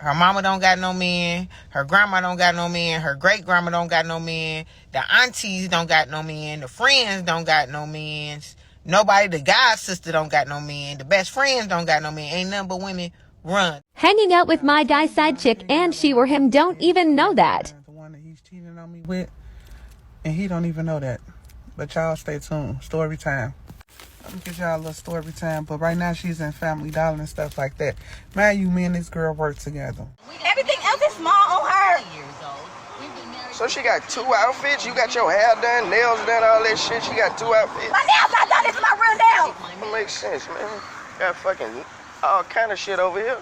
Her mama don't got no man. Her grandma don't got no man. Her great grandma don't got no man. The aunties don't got no man. The friends don't got no men. Nobody, the guy's sister don't got no man. The best friends don't got no man. Ain't nothing but women. Run. Hanging out with my guy side chick and she or him don't even know that. The one that he's cheating on me with, and he don't even know that. But y'all stay tuned. Story time. I'm gonna give y'all a little story time, but right now she's in Family Dollar and stuff like that. Man, you, me and this girl work together. Everything else is small on her. So she got 2 outfits? You got your hair done, nails done, all that shit. She got 2 outfits? My nails not done. This is my real nails. That makes sense, man. Got fucking all kind of shit over here.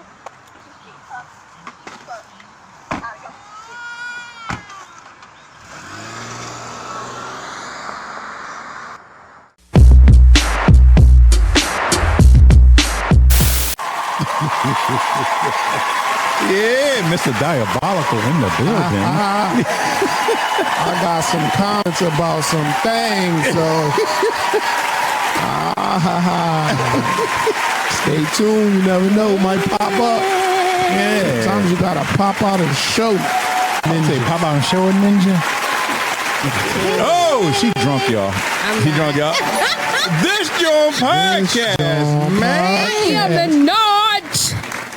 Yeah, Mr. Diabolical in the building. I got some comments about some things, so stay tuned. You never know, it might pop up. Yeah. Sometimes you gotta pop out and show. Ninja. Pop out and show a ninja. Oh, she drunk, y'all. She drunk, y'all. This JAWN podcast, man. I am the notch.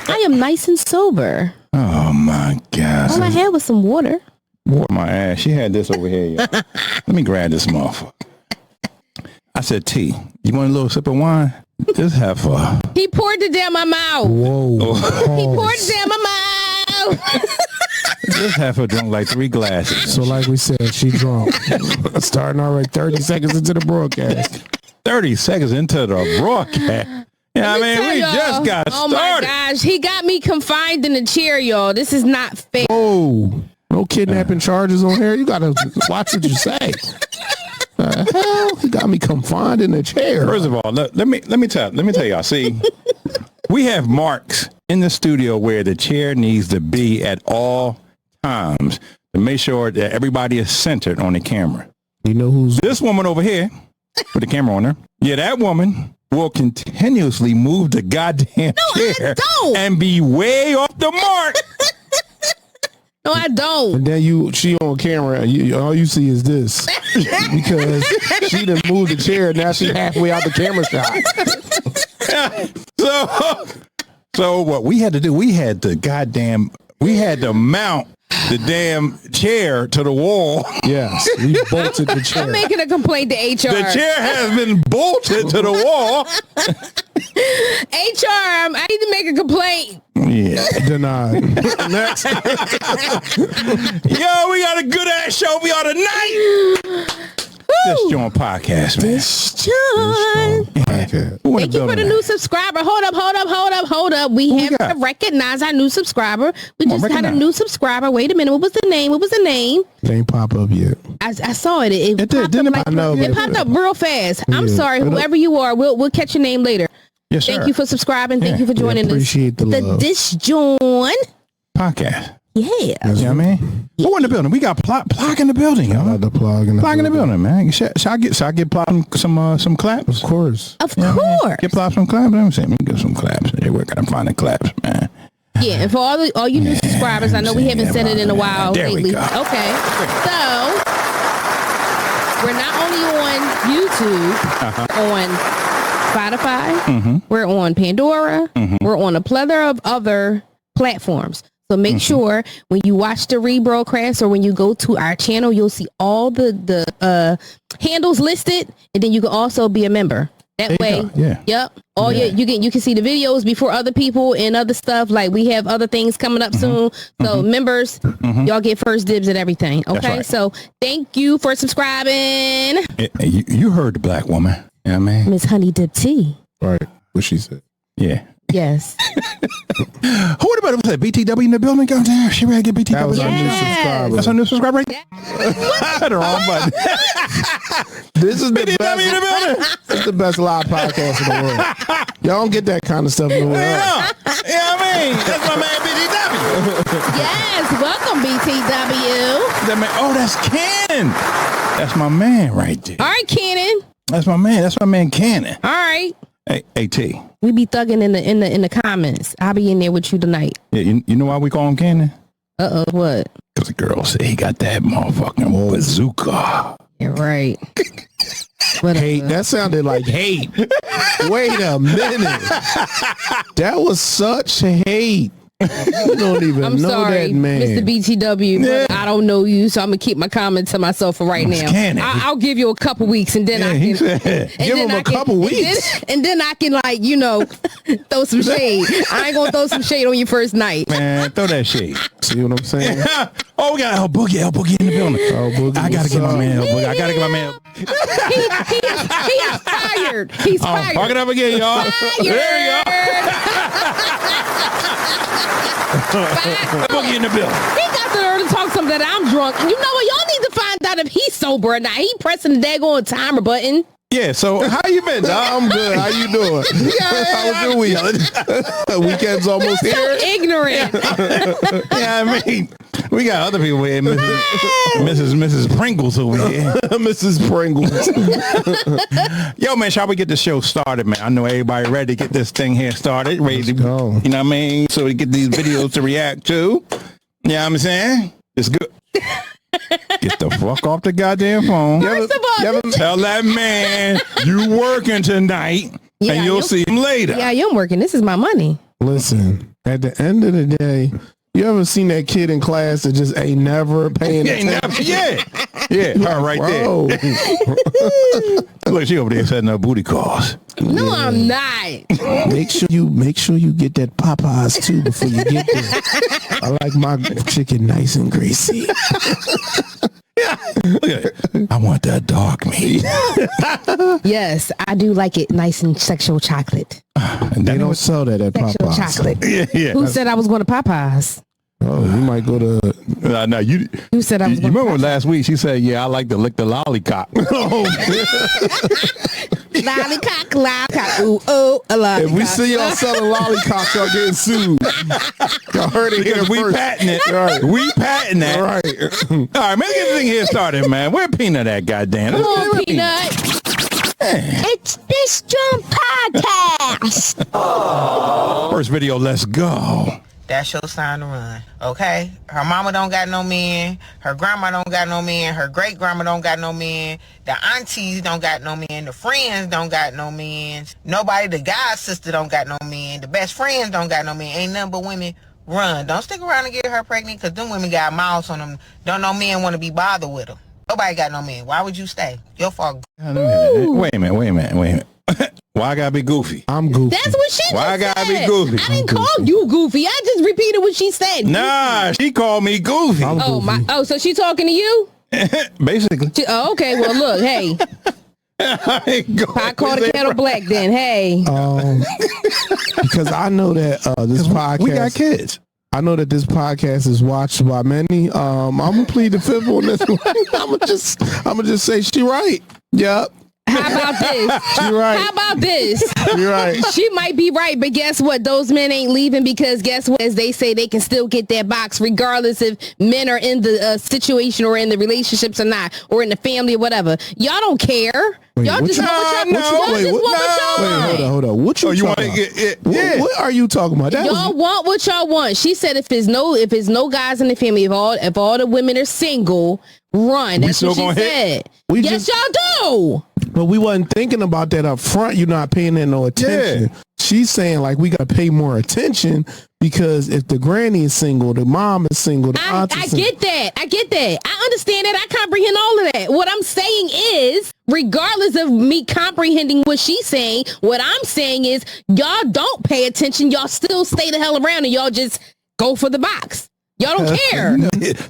I am nice and sober. Oh my God. All I had was some water. Water my ass. She had this over here, y'all. Let me grab this motherfucker. I said, T, you want a little sip of wine? Just have a... He poured it down my mouth. Whoa. He poured it down my mouth. Just have her drunk like 3 glasses. So like we said, she drunk. Starting already 30 seconds into the broadcast. 30 seconds into the broadcast. Yeah, I mean, we just got started. Oh my gosh, he got me confined in a chair, y'all. This is not fair. Oh, no kidnapping charges on here. You gotta watch what you say. The hell? He got me confined in a chair. First of all, let me tell y'all. See, we have marks in the studio where the chair needs to be at all times to make sure that everybody is centered on the camera. You know who's this woman over here with the camera on her? Yeah, that woman will continuously move the goddamn chair and be way off the mark. No, I don't. And then she on camera, all you see is this. Because she done moved the chair, now she halfway out the camera shot. So what we had to do, we had to mount the damn chair to the wall. Yes, we bolted the chair. I'm making a complaint to HR. The chair has been bolted to the wall. HR, I need to make a complaint. Yeah. Denied. Next. Yo, we got a good ass show for y'all tonight. This JAWN podcast, man. This JAWN. Thank you for the new subscriber. Hold up. We have to recognize our new subscriber. We just got a new subscriber. Wait a minute. What was the name? It ain't pop up yet. I saw it. It popped up I know, it popped up real fast. I'm sorry, whoever you are. We'll catch your name later. Yes, sir. Thank you for subscribing. Thank you for joining us. Appreciate the love. This JAWN podcast. Yeah. You know what I mean? Who in the building? We got Plog in the building, y'all. The Plog in the building, man. Should I get Plog some claps? Of course. Of course. Get Plog some claps. Let me see. Let me get some claps. Where can I find the claps, man? Yeah, and for all you new subscribers, I know we haven't said it in a while lately. We go. Okay. So we're not only on YouTube, we're on Spotify, we're on Pandora, we're on a plethora of other platforms. So make sure when you watch the rebroadcast or when you go to our channel, you'll see all the handles listed, and then you can also be a member. That way, yep. You can see the videos before other people and other stuff. Like we have other things coming up soon. So members, y'all get first dibs at everything. Okay, right. So thank you for subscribing. You heard the black woman. You know what I mean? Miss Honey Dip Tea. Right. What she said. Yeah. Yes. Who would have said BTW in the building? Go down. She ready to get BTW. That was our new subscriber. That's our new subscriber. Right? The wrong button. This is the best. In the building. This is the best live podcast in the world. Y'all don't get that kind of stuff in the world. Yeah, I mean, that's my man BTW. Yes, welcome BTW. Oh, that's Cannon. That's my man right there. All right, Cannon. That's my man. That's my man Cannon. All right. AT. We be thugging in the comments. I'll be in there with you tonight. Yeah, you know why we call him Cannon? What? Because the girl said he got that motherfucking bazooka. You're right. Hate. That sounded like hate. Wait a minute. That was such hate. You don't even I'm know sorry, that man. Mr. BTW, but I don't know you, so I'm gonna keep my comment to myself for right now. I'll give you a couple weeks, and then I can give him a couple weeks, and then I can throw some shade. I ain't gonna throw some shade on your first night. Man, throw that shade. See what I'm saying? Oh, we got El Boogie in the building. I gotta get my man El Boogie. I gotta get my man. He is fired. He's fired. Park it up again, y'all. Fired. There you go. Boogie in the building. He got the nerve to talk something that I'm drunk. You know what? Y'all need to find out if he's sober or not. He pressing the daggone timer button. Yeah, so how you been? I'm good. How you doing? How was your week? Weekend's almost You're here. so ignorant. yeah, I mean, we got other people here. Mrs. Pringles over here. Mrs. Pringles. Yo, man, shall we get the show started, man? I know everybody ready to get this thing here started. Ready to go. You know what I mean? So we get these videos to react to. You know what I'm saying? It's good. Get the fuck off the goddamn phone. First of all, Tell that man you working tonight, and you'll see him later. Yeah, you're working. This is my money. Listen, at the end of the day, you ever seen that kid in class that just ain't never paying attention? Yeah, her right there. Look, she over there setting up booty calls. No, I'm not. Make sure you get that Popeyes too before you get there. I like my chicken nice and greasy. I want that dark meat. Yes, I do like it nice and sexual chocolate. They don't sell that at Sexual Popeyes. chocolate. Yeah. Who said I was going to Popeyes? Oh, you might go to. No, you. Who said I was You going to remember last week she said, "Yeah, I like to lick the lollipop." Lollipop. Ooh, oh, a lollipop. If we see y'all selling lollipops, y'all getting sued. Y'all heard it here Because we first. patent it. Right. We patent that. Right. All right, man, get this thing here started, man. Where Peanut at, goddamn? Come on, Peanut. It's this Jump Podcast. First video, let's go. That's your sign to run, okay? Her mama don't got no man. Her grandma don't got no man. Her great-grandma don't got no man. The aunties don't got no man. The friends don't got no man. Nobody, the god sister don't got no man. The best friends don't got no man. Ain't nothing but women. Run. Don't stick around and get her pregnant, because them women got mouths on them. Don't no men want to be bothered with them. Nobody got no man. Why would you stay? Your fault. Wait a minute. Why I gotta be goofy? I'm goofy. That's what she Why I just gotta said. be goofy? I didn't call you goofy. I just repeated what she said. Nah, she called me goofy. I'm Oh, goofy. so she talking to you? Basically. Okay, well, look, hey. I call the kettle black then, hey. Because I know that this podcast. We got kids. I know that this podcast is watched by many. I'm gonna plead the fifth on this one. I'm gonna just say she right. Yep. How about this? She right. How about this? You're right. She might be right, but guess what? Those men ain't leaving because guess what? As they say, they can still get that box regardless if men are in the situation or in the relationships or not, or in the family or whatever. Y'all don't care. Wait, Y'all just want what y'all Hold on. What you talking about? What are you talking about? Y'all want what y'all want. She said if there's no guys in the family, if all the women are single, run. That's what she said. Yes, y'all do. But we wasn't thinking about that up front. You're not paying that no attention. Yeah. She's saying like we got to pay more attention because if the granny is single, the mom is single, the aunt is single. I get that. I understand that. I comprehend all of that. What I'm saying is, regardless of me comprehending what she's saying, what I'm saying is y'all don't pay attention. Y'all still stay the hell around and y'all just go for the box. Y'all don't care.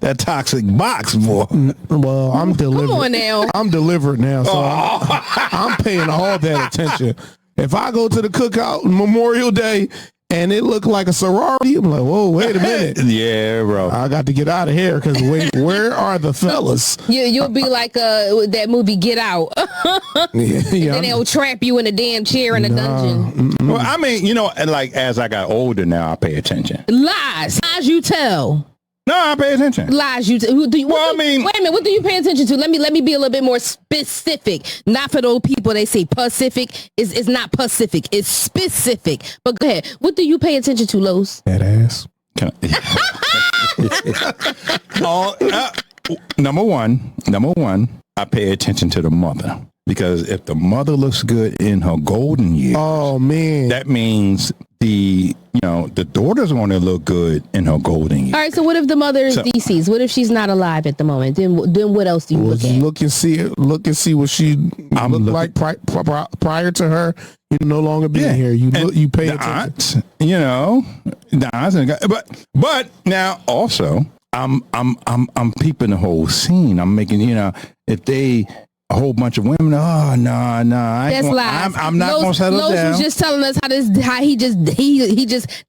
That toxic box, boy. Well, I'm delivered. Come on now. I'm delivered now, so I'm paying all that attention. If I go to the cookout Memorial Day and it looked like a sorority, I'm like, whoa, wait a minute. Yeah, bro. I got to get out of here because wait, where are the fellas? You'll be like that movie Get Out. Yeah, then they'll trap you in a damn chair in a dungeon. Well, I mean, like as I got older now, I pay attention. Lies you tell. No, I pay attention. Lies you. Wait a minute. What do you pay attention to? Let me be a little bit more specific. Not for those people they say Pacific. It's not Pacific. It's specific. But go ahead. What do you pay attention to, Los? That ass. Number one, I pay attention to the mother. Because if the mother looks good in her golden years, oh man, that means the daughter's going to look good in her golden years. All right, so what if the mother is deceased? What if she's not alive at the moment? Then what else do you look at? Look and see what she looked like prior to her. You no longer being here. You pay attention. The aunts, but now also I'm peeping the whole scene. I'm making if they. A whole bunch of women. Oh no! That's lies. I'm not gonna settle down. Los was just telling us how he just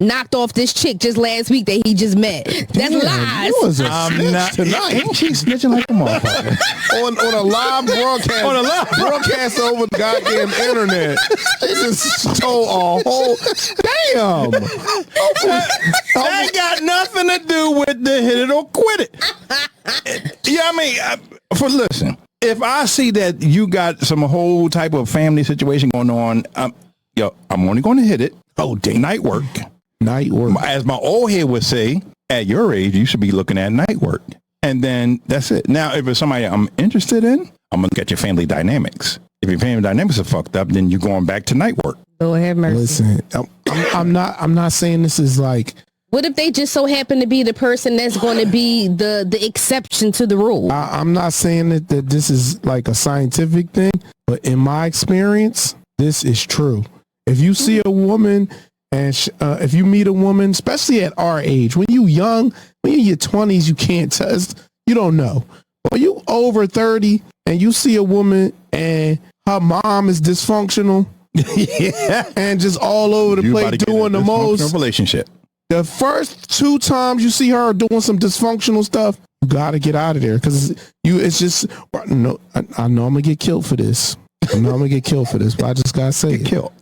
knocked off this chick just last week that he just met. That's lies. I'm not tonight. Ain't she snitching like a motherfucker on a live broadcast? On a live broadcast over the goddamn internet. They just told a whole damn. That got nothing to do with the hit it or quit it. Listen. If I see that you got some whole type of family situation going on, I'm only going to hit it. Oh, night work. Night work. As my old head would say, at your age, you should be looking at night work. And then that's it. Now, if it's somebody I'm interested in, I'm going to look at your family dynamics. If your family dynamics are fucked up, then you're going back to night work. Lord have mercy. Listen, I'm not saying this is like. What if they just so happen to be the person that's going to be the exception to the rule? I'm not saying that this is like a scientific thing, but in my experience, this is true. If you see a woman and if you meet a woman, especially at our age, when you young, when you're in your 20s, you can't test, you don't know. But when you over 30 and you see a woman and her mom is dysfunctional and just all over the place doing the most relationship. The first 2 times you see her doing some dysfunctional stuff, you got to get out of there because it's just, no, I know I'm going to get killed for this. But I just got to say it. Killed.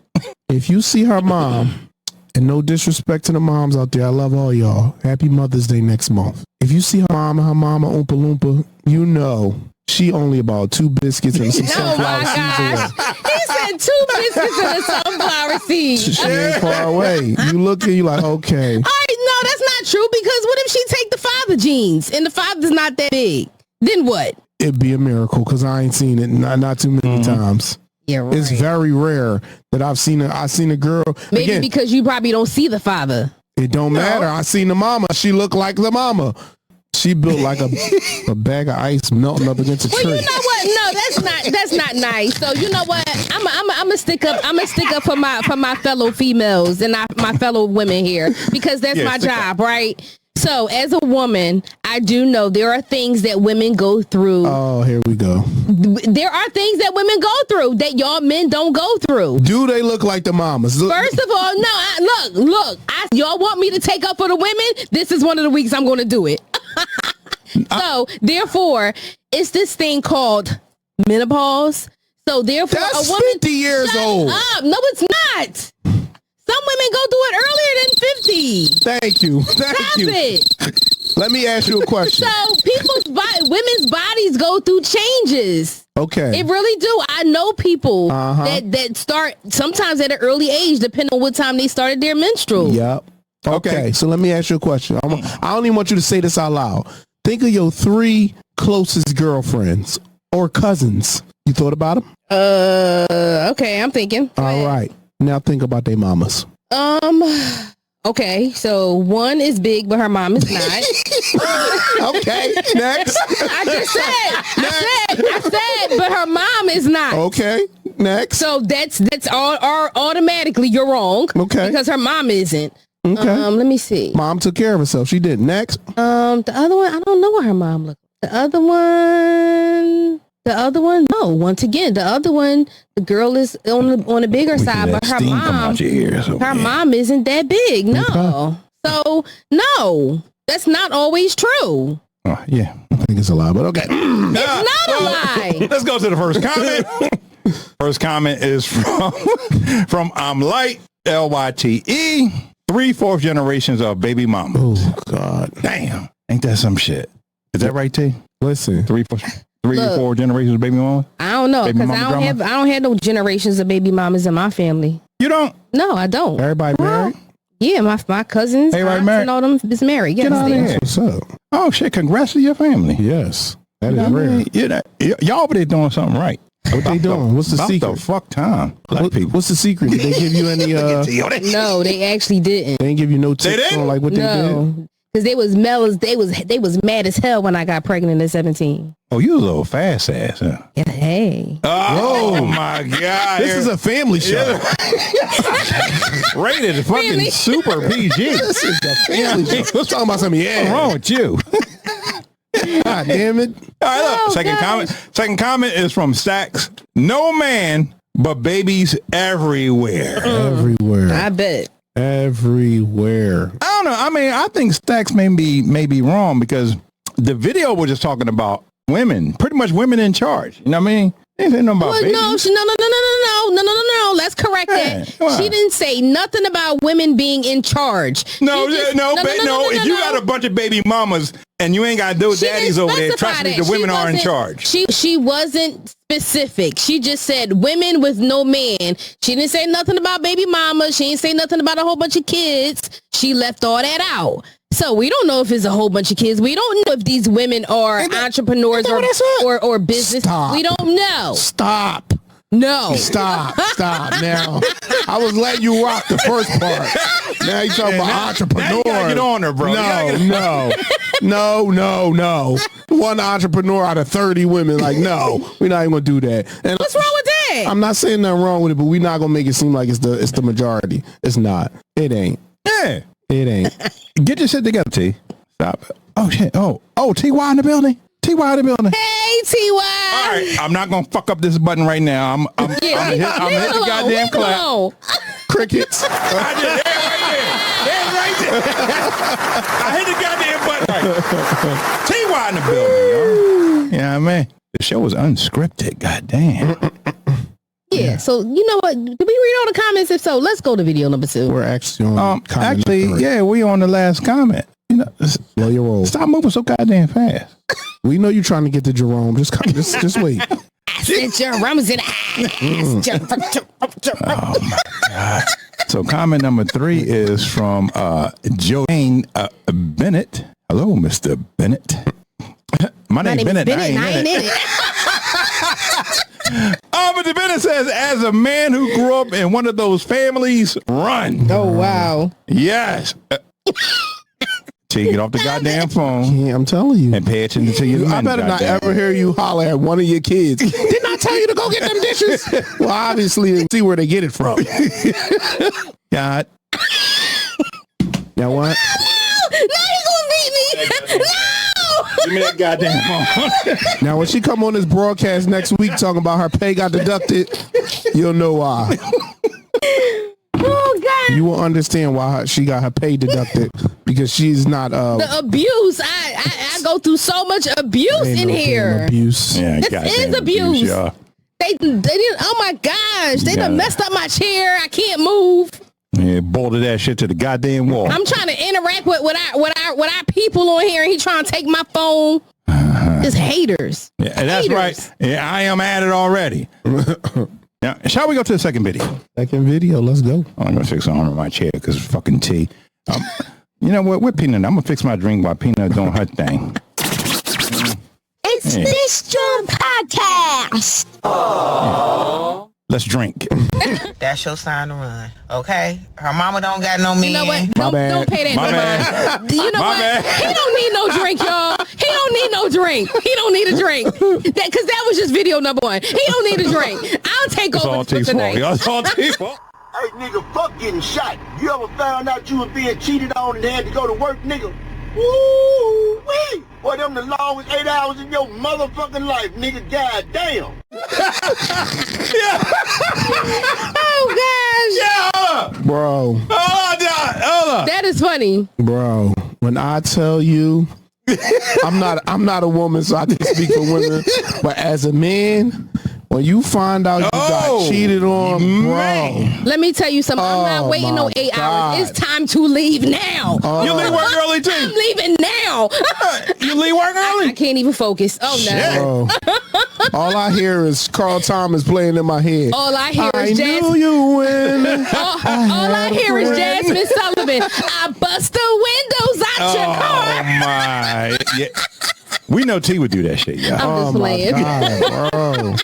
If you see her mom, and no disrespect to the moms out there, I love all y'all. Happy Mother's Day next month. If you see her mom and her mama Oompa Loompa, you know she only about 2 biscuits and some sunflower seeds away. He said 2 biscuits and a sunflower seed. She ain't far away. You look and you like, okay. All right, no, that's not true because what if she take the father genes and the father's not that big? Then what? It'd be a miracle because I ain't seen it not too many times. Yeah, right. It's very rare that I've seen a girl. Maybe again, because you probably don't see the father. It don't matter. I seen the mama. She looked like the mama. She built like a bag of ice melting up against a tree. Well, you know what? No, that's not nice. So you know what? I'm a stick up for my fellow females and my fellow women here because that's my job, right? So as a woman, I do know there are things that women go through. Oh, here we go. There are things that women go through that y'all men don't go through. Do they look like the mamas? First of all, no. Look. Y'all want me to take up for the women? This is one of the weeks I'm going to do it. So therefore, it's this thing called menopause. So therefore, that's a woman 50 years old. No, it's not. Some women go through it earlier than 50. Thank you. Stop it. Let me ask you a question. So women's bodies go through changes. Okay. It really do. I know people that start sometimes at an early age, depending on what time they started their menstrual. Yep. Okay. So let me ask you a question. I don't even want you to say this out loud. Think of your 3 closest girlfriends or cousins. You thought about them? Okay, I'm thinking. All right. Now think about their mamas. Okay, so one is big, but her mom is not. Okay, next. I said, but her mom is not. Okay, next. So that's all automatically you're wrong. Okay. Because her mom isn't. Okay. Let me see. Mom took care of herself. She did. Next. The other one, I don't know what her mom looked like. The other one, no. Once again, the other one, the girl is on the bigger side, but her mom isn't that big. No. Okay. So no, that's not always true. Oh, yeah. I think it's a lie, but okay. It's not a lie. Let's go to the first comment. First comment is from I'm Light, LYTE. 3/4 generations of baby mama. Oh God. Damn. Ain't that some shit? Is that right, T? Listen, Three or four generations of baby mama? I don't know, Baby because mama I don't have no generations of baby mamas in my family. You don't? No, I don't. everybody married? Yeah, my cousins, Everybody aunts, married? and all them is married. Yes, Get out of they- here. What's up? Oh, shit. Congrats to your family. Yes, that You is know what I rare. mean? Y'all over there doing something right. What they doing? What's the About secret? the fuck time. Black people. What's the secret? Did they give you any? No, they actually didn't. They didn't give you no tips didn't? on like what they did. No, because they was mad as hell when I got pregnant at 17. Oh, you a little fast ass, huh? Yeah, hey. Oh, my God. This is a family show. Rated fucking Really? super PG. This is a family show. Let's talk about something. What's Yeah. wrong with you? God damn it. All right, look. Oh, Second gosh. comment. Second comment is from Stacks. No man, but babies everywhere. Everywhere. I bet. Everywhere. I don't know. I mean, I think Stacks may be wrong because the video was just talking about women, pretty much women in charge. You know what I mean? They ain't saying nothing about Well, babies. no. Let's correct Yeah, that. come on. She didn't say nothing about women being in charge. No, She just- no. If you got a bunch of baby mamas and you ain't got no She daddies didn't over there, specify trust me, that. the women She are in wasn't- charge. She wasn't specific. She just said women with no man. She didn't say nothing about baby mamas. She didn't say nothing about a whole bunch of kids. She left all that out. So we don't know if it's a whole bunch of kids. We don't know if these women are entrepreneurs or business. Stop. We don't know. Stop. No. Stop now. I was letting you rock the first part. Now you talking about entrepreneur. Now you gotta get on her, bro. You gotta No. One entrepreneur out of 30 women. Like, no, we're not even gonna do that. And What's wrong with that? I'm not saying nothing wrong with it, but we're not gonna make it seem like it's the majority. It's not. It ain't. Yeah. It ain't. Get your shit together, T. Stop it. Oh, shit. Oh, TY in the building. TY in the building. Hey, TY. All right, I'm not gonna fuck up this button right now. I'm gonna hit the goddamn clap. Crickets. I did. There, right there. I hit the goddamn button. Right. TY in the building, yo. Yeah, man. The show was unscripted. Goddamn. Yeah. So you know what? Did we read all the comments? If so, let's go to video number 2. We're actually on. comment Actually, number 3. yeah, we on the last comment. You know, Slow your roll. stop moving so goddamn fast. We know you're trying to get to Jerome. Just wait. Jerome's in. Oh my God. So comment number 3 is from Joanne Bennett. Hello, Mr. Bennett. My name's Bennett. I ain't in it. Mr. Bennett says, as a man who grew up in one of those families, run. Oh wow. Yes. Till you get off the goddamn phone Yeah, I'm telling you. and pay attention to your I men. better not goddamn. ever hear you holler at one of your kids. Didn't I tell you to go get them dishes? Well, obviously, they see where they get it from. God. Now what? No, he's gonna beat me. No. Give me that goddamn phone. Now when she come on this broadcast next week talking about her pay got deducted, you'll know why. Oh God. You will understand why she got her pay deducted because she's not. The abuse. I go through so much abuse ain't in no damn here. abuse. Yeah, This goddamn is abuse. y'all. They didn't. Oh my gosh. They Yeah. done messed up my chair. I can't move. Yeah, bolted that shit to the goddamn wall. I'm trying to interact with our people on here, and he trying to take my phone. It's haters. Yeah, and that's Haters. right. Yeah, I am at it already. Now, shall we go to the second video? Second video, let's go. I'm gonna fix the arm of my chair because it's fucking tea. You know what? With Peanut, I'm gonna fix my drink while Peanut doing her thing. It's this Jump Podcast. Let's drink. That's your sign to run. Okay? Her mama don't got no man. You know what? My bad. Don't pay that My no bad. mind. You know My what? bad. He don't need no drink, y'all. He don't need no drink. He don't need a drink. Because that was just video number 1. He don't need a drink. I'll take It's all over for T's fault. tonight. Y'all. It's all T's fault. Hey, nigga, fuck getting shot. You ever found out you was being cheated on and had to go to work, nigga? Woo-wee! Boy, them the longest 8 hours in your motherfucking life, nigga. God damn. Oh, gosh. Yeah, hold up. Bro, Hold up. That is funny. bro, when I tell you, I'm not a woman, so I can speak for women, but as a man, when you find out you got cheated on, man. Let me tell you something. I'm not waiting no 8 hours. It's time to leave now. You leave work early too. I'm leaving now. on. You leave work early? I can't even focus. Oh no. Bro, all I hear is Carl Thomas playing in my head. All I hear I is knew you win. all I hear is Jasmine Sullivan. I bust the windows out your car. Oh my! Yeah. We know T would do that shit, y'all. I'm just playing. God, bro.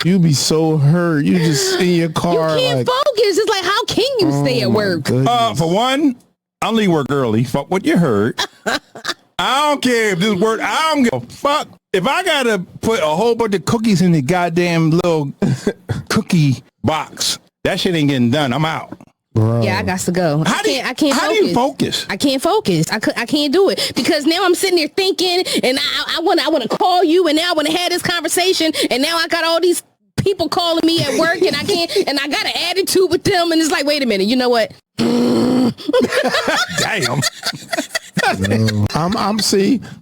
You be so hurt. You just in your You car. can't focus. It's like, how can you stay at work? For one, I leave work early. Fuck what you heard. I don't care if this work. I don't give a fuck. If I gotta put a whole bunch of cookies in the goddamn little cookie box, that shit ain't getting done. I'm out. Bro. Yeah, I got to go. I can't how focus. do you focus? I can't focus. I can't do it because now I'm sitting there thinking, and I want to call you, and now I want to have this conversation, and now I got all these people calling me at work, and I can't, and I got an attitude with them, and it's like, wait a minute, you know what? Damn.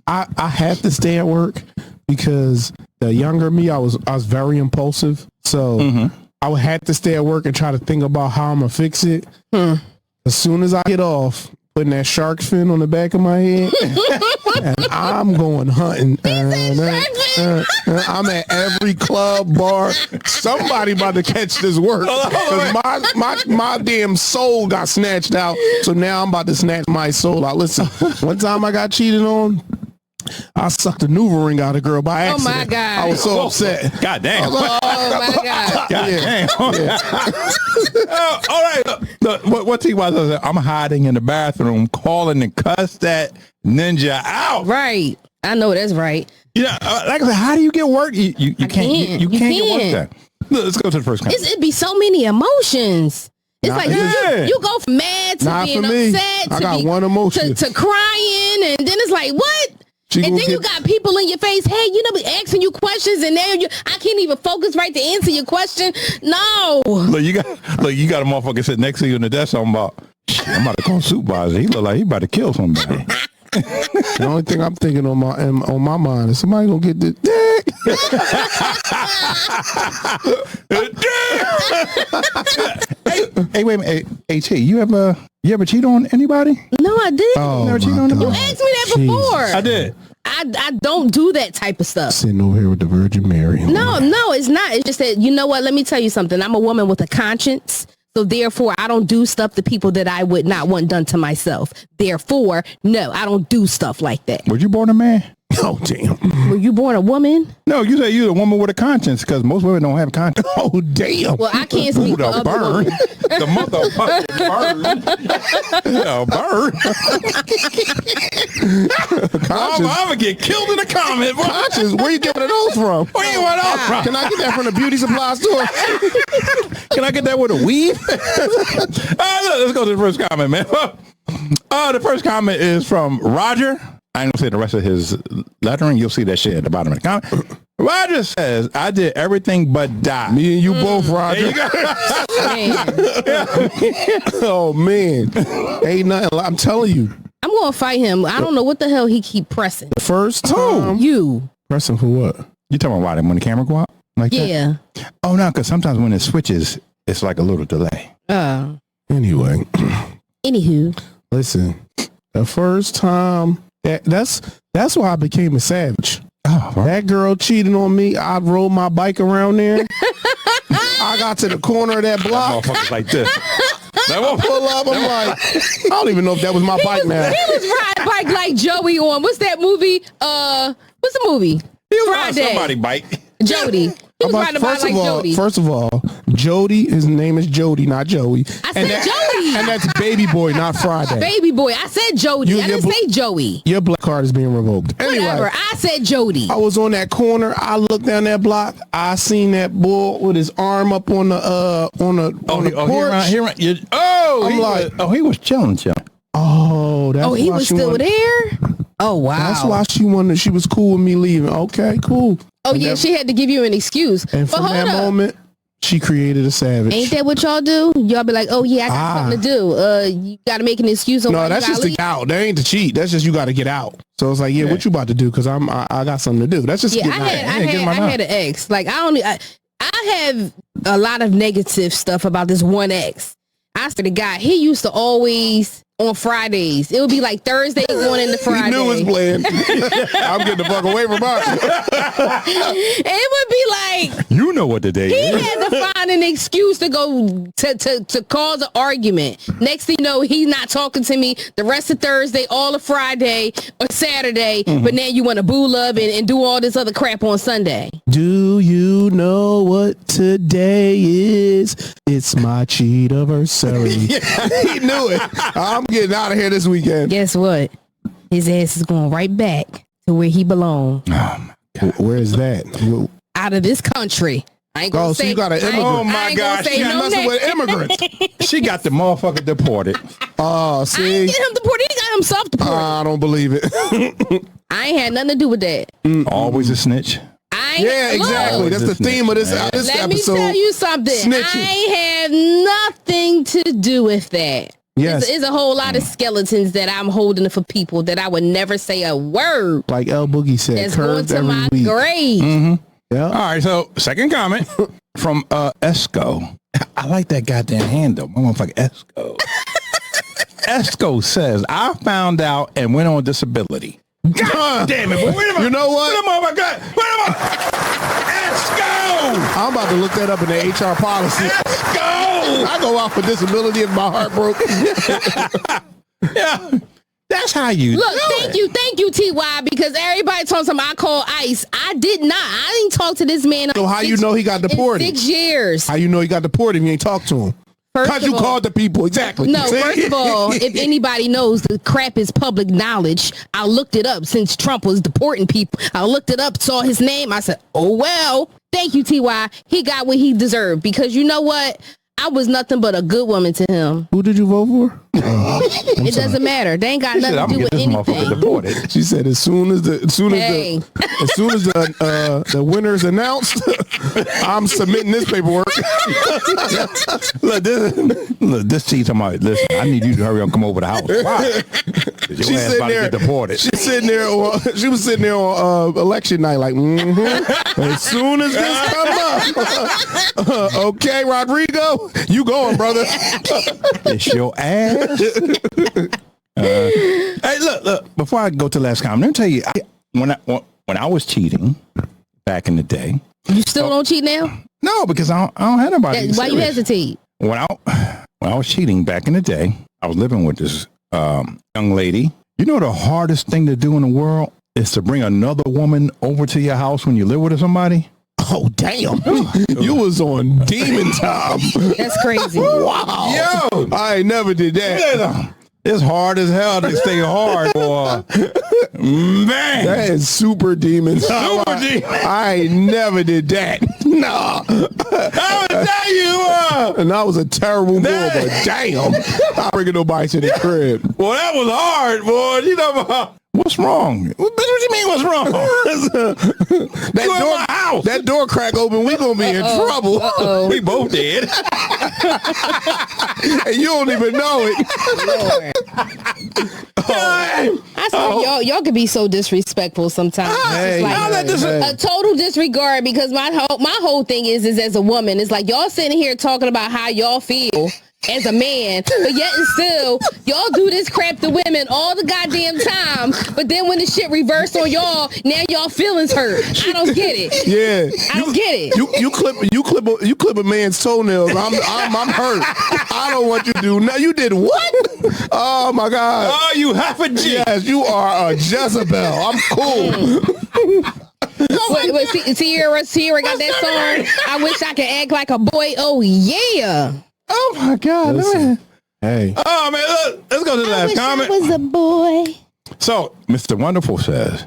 I have to stay at work because the younger me, I was very impulsive. So I would have to stay at work and try to think about how I'm gonna fix it. As soon as I get off, putting that shark fin on the back of my head, and I'm going hunting. I'm at every club, bar. Somebody about to catch this work. 'Cause my damn soul got snatched out. So now I'm about to snatch my soul out. Listen, one time I got cheated on. I sucked a Nuva ring out of a girl by accident. Oh my God. I was so upset. God damn. Oh my God. God damn. All right. Look, what T was? I'm hiding in the bathroom, calling and cuss that ninja out. Right. I know that's right. Yeah. Like I said, how do you get work? You can't. You can't get work done. Look, let's go to the first comment. It'd be so many emotions. It's Nah, like you go from mad to Not being for me. upset I to, got one emotion. to crying, and then it's like, what? She And gonna then you get- got people in your face, hey, you know, be asking you questions, and now I can't even focus right to answer your question. No. Look, you got a motherfucker sitting next to you in the desk talking about, shit, I'm about to call supervisor. He look like he about to kill somebody. The only thing I'm thinking on my mind is somebody gonna get this dick. Hey, wait a minute. Hey, T, you ever cheat on anybody? No, I didn't. Oh, Never cheated my on God. You asked me that before. I did. I don't do that type of stuff. Sitting over here with the Virgin Mary. No, it's not. It's just that, you know what? Let me tell you something. I'm a woman with a conscience. So therefore, I don't do stuff to people that I would not want done to myself. Therefore, no, I don't do stuff like that. Was you born a man? Oh, damn. Were you born a woman? No, you say you're a woman with a conscience because most women don't have conscience. Oh, damn. Well, I can't speak for the other burn. women. The motherfucking burn. I'm gonna get killed in the comment. Conscience, where you getting those from? Where you want those from? Can I get that from the beauty supply store? Can I get that with a weave? Let's go to the first comment, man. The first comment is from Roger. I ain't gonna say the rest of his lettering. You'll see that shit at the bottom of the comment. Roger says, I did everything but die. Me and you both, Roger. There you go. Oh, man. Ain't nothing. I'm telling you. I'm going to fight him. I don't know what the hell he keep pressing. The first time. You. Pressing for what? You talking about when the camera go out? Like Yeah. that? Oh, no, because sometimes when it switches, it's like a little delay. Anyway. Anywho. Listen, the first time, that's why I became a savage. Oh, right. That girl cheated on me. I rode my bike around there. I got to the corner of that block. Motherfuckers like this. I pull up. I'm like, I don't even know if that was my bike now. He was riding bike like Joey on, what's that movie? What's the movie? He was on Friday. somebody bite. Jody. He was riding a bike like Jody. First of all, Jody, his name is Jody, not Joey. I said Jody. And that's Baby Boy, not Friday. Baby boy. I said Jody. I didn't say Joey. Your black card is being revoked. Anyway, Whatever. I said Jody. I was on that corner. I looked down that block. I seen that bull with his arm up on the porch. He was chilling. Oh, that's he why was she still wanted- there? Oh, wow. That's why she was cool with me leaving. Okay, cool. Oh, yeah, she had to give you an excuse. And but from hold that up. moment, she created a savage. Ain't that what y'all do? Y'all be like, oh, yeah, I got something to do. You got to make an excuse. On why No, you that's gotta just to leave. get out. That ain't to cheat. That's just you got to get out. So it's like, yeah, what you about to do? Because I got something to do. That's just Yeah, getting out. I had an ex. Like, I have a lot of negative stuff about this one ex. I swear to God, he used to always on Fridays. It would be like Thursday going into Friday. He knew his plan. I'm getting the fuck away from her. It would be like, You know what the day he is. had to find an excuse to go to cause an argument. Next thing you know, he's not talking to me the rest of Thursday, all of Friday or Saturday, but now you want to boo love and do all this other crap on Sunday. Do you know what today is? It's my cheat anniversary. He knew it. I'm getting out of here this weekend. Guess what? His ass is going right back to where he belongs. Where is that? Out of this country. I ain't gonna Oh, so say, you got an immigrant. Oh my gosh, She no messing name. with immigrants. She got the motherfucker deported. Oh, I see? ain't get him deported. He got himself deported. I don't believe it. I ain't had nothing to do with that. Always a snitch. I ain't, Yeah, exactly. Look, That's the theme of this let episode. me tell you something. Snitching. I ain't have nothing to do with that. Yes. It's a whole lot of skeletons that I'm holding for people that I would never say a word. Like El Boogie said, That's going curved to every my week. grave. Yeah. All right, so second comment from Esco. I like that goddamn handle. My motherfucker Esco. Esco says, I found out and went on disability. God damn it. But wait a minute. You know what? Wait a minute. Wait a minute. Esco! I'm about to look that up in the HR policy. Esco! I go out for disability if my heart broke. Yeah. That's how you Look, do thank you, TY, because everybody told him I called ICE. I did not. I didn't talk to this man. So how you know he got deported? 6 years. How you know he got deported if you ain't talked to him? First Because of you all- called the people. Exactly. No, See? first of all, if anybody knows the crap is public knowledge, I looked it up since Trump was deporting people. I looked it up, saw his name. I said, oh, well, thank you, TY. He got what he deserved because you know what? I was nothing but a good woman to him. Who did you vote for? It doesn't matter. They ain't got She said, nothing I'm to do gonna with get this motherfucker anything. deported. She said as soon as the the winner's announced, I'm submitting this paperwork. Look, this teacher talking about, listen, I need you to hurry up and come over the house. Why? Your She's ass sitting about to there. get deported. She's sitting there. She was sitting there on election night, like, as soon as this come up, okay, Rodrigo, you going, brother? It's your ass. Hey, look. Before I go to the last comment, let me tell you, when I was cheating back in the day. You still don't cheat now? No, because I don't have nobody. Why you serious. hesitate? When I was cheating back in the day, I was living with this young lady. You know the hardest thing to do in the world is to bring another woman over to your house when you live with somebody. Oh, damn. You was on demon time. That's crazy. Wow. Yo. I ain't never did that. It's hard as hell to stay hard, boy. Man. That is super demon time. Super demon. I ain't never did that. Nah. How is that you And I was a terrible boy, but damn. I bringing nobody to the crib. Well, that was hard, boy. You know, what's wrong? Bitch, what you mean what's wrong? That door crack open, we gonna be in trouble. We both did. And you don't even know it. I swear, y'all can be so disrespectful sometimes. Hey, It's like a total disregard because my whole thing is as a woman, it's like y'all sitting here talking about how y'all feel as a man, but yet and still y'all do this crap to women all the goddamn time. But then when the shit reversed on y'all, now y'all feelings hurt. I don't get it. Yeah, I don't get it. You clip a man's toenails. I'm hurt. I don't want you to do. Now you did what? Oh my God. Oh, you half a G. Yes, you are a Jezebel. I'm cool. Wait, Sierra got that song. I wish I could act like a boy. Oh yeah. Oh my God. Listen, hey. Oh man, look, let's go to the last comment. I was a boy. So, Mr. Wonderful says,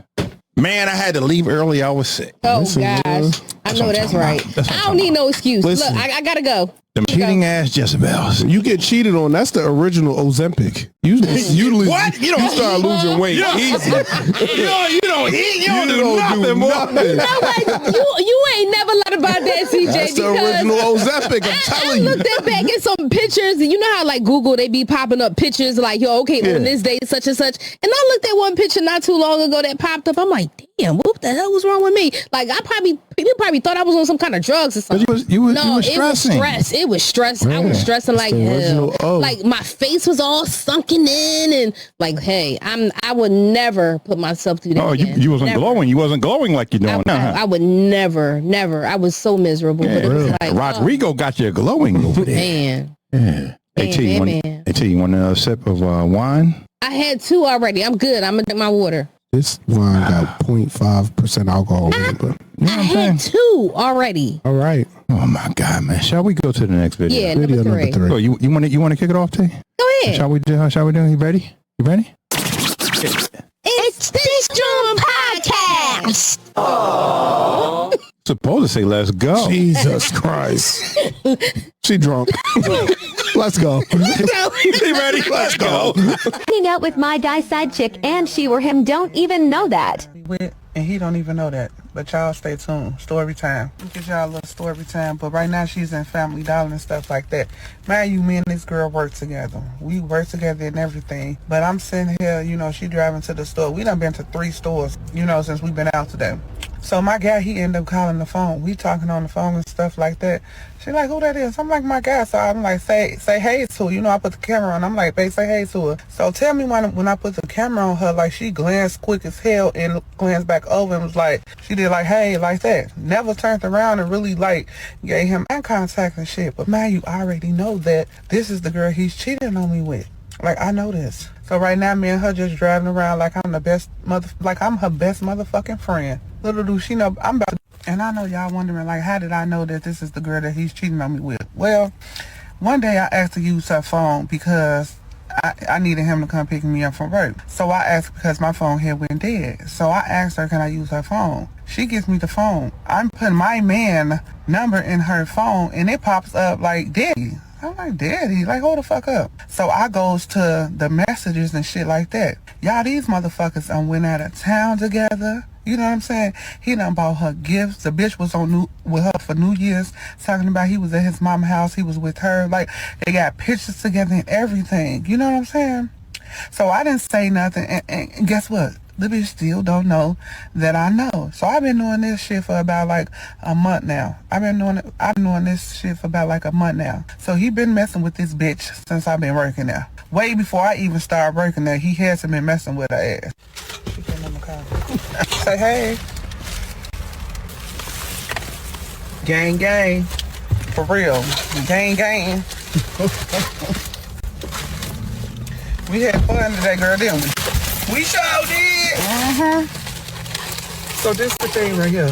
man, I had to leave early. I was sick. Oh Listen, gosh. I know that's right. I don't need no excuse. Listen. Look, I gotta go. Them cheating ass Jezebels. You get cheated on. That's the original Ozempic. You lose. What? You start losing weight easy. You don't eat. You don't do nothing, nothing, boy. You know what? You ain't never lied about that, CJ. That's the because original Ozempic. I'm I telling you. looked at back at some pictures. You know how like Google they be popping up pictures like yo, okay, on this day such and such. And I looked at one picture not too long ago that popped up. I'm like, damn, what the hell was wrong with me? Like I probably People probably thought I was on some kind of drugs or something. You was it was stressing. stress. It was stress. I was stressing like hell. Like my face was all sunken in, and like, hey, I would never put myself through that. Oh, again. you wasn't Never. glowing. You wasn't glowing like you're doing now. I would never. I was so miserable. But it was like, Rodrigo got you glowing over there. Man. Yeah. Hey T, you want another sip of wine? I had 2 already. I'm good. I'm gonna drink my water. This wine got 0.5% alcohol in it, but you know I had 2 already. All right. Oh my God, man! Shall we go to the next video? Yeah, number 3. Oh, you want to kick it off, T? Go ahead. Shall we do? You ready? You ready? It's This Drum Podcast. Supposed to say let's go. Jesus Christ. She drunk. Let's go. You ready? Let's go. Hanging out with my guy side chick and she or him don't even know that. And he don't even know that. But y'all stay tuned. Story time. We'll get y'all a little story time. But right now she's in Family Dollar and stuff like that. Man, me and this girl work together. We work together and everything. But I'm sitting here, she driving to the store. We done been to 3 stores, since we've been out today. So my guy, he ended up calling the phone. We talking on the phone and stuff like that. She like, who that is? I'm like, my guy. So I'm like, say hey to her. I put the camera on. I'm like, babe, say hey to her. So tell me when I put the camera on her, like she glanced quick as hell and glanced back over and was like, she did like, hey, like that. Never turned around and really like gave him eye contact and shit. But man, you already know that this is the girl he's cheating on me with. Like, I know this. So right now, me and her just driving around like I'm her best motherfucking friend. Little do she know I'm about to, and I know y'all wondering, like, how did I know that this is the girl that he's cheating on me with? Well, one day I asked to use her phone because I needed him to come pick me up from work. So I asked because my phone had went dead. So I asked her, can I use her phone? She gives me the phone. I'm putting my man number in her phone and it pops up like Daddy. I'm like, Daddy, like, hold the fuck up. So I goes to the messages and shit like that. Y'all, these motherfuckers done went out of town together. You know what I'm saying? He done bought her gifts. The bitch was with her for New Year's, talking about he was at his mama's house. He was with her. Like, they got pictures together and everything. You know what I'm saying? So I didn't say nothing. And guess what? The bitch still don't know that I know. So I've been doing this shit for about like a month now. I've been doing this shit for about like a month now. So he been messing with this bitch since I've been working there. Way before I even started working there, he hasn't been messing with her ass. She came in the car. Say hey. Gang gang. For real. Gang gang. We had fun today, girl, didn't we? We sure did. So this the thing right here.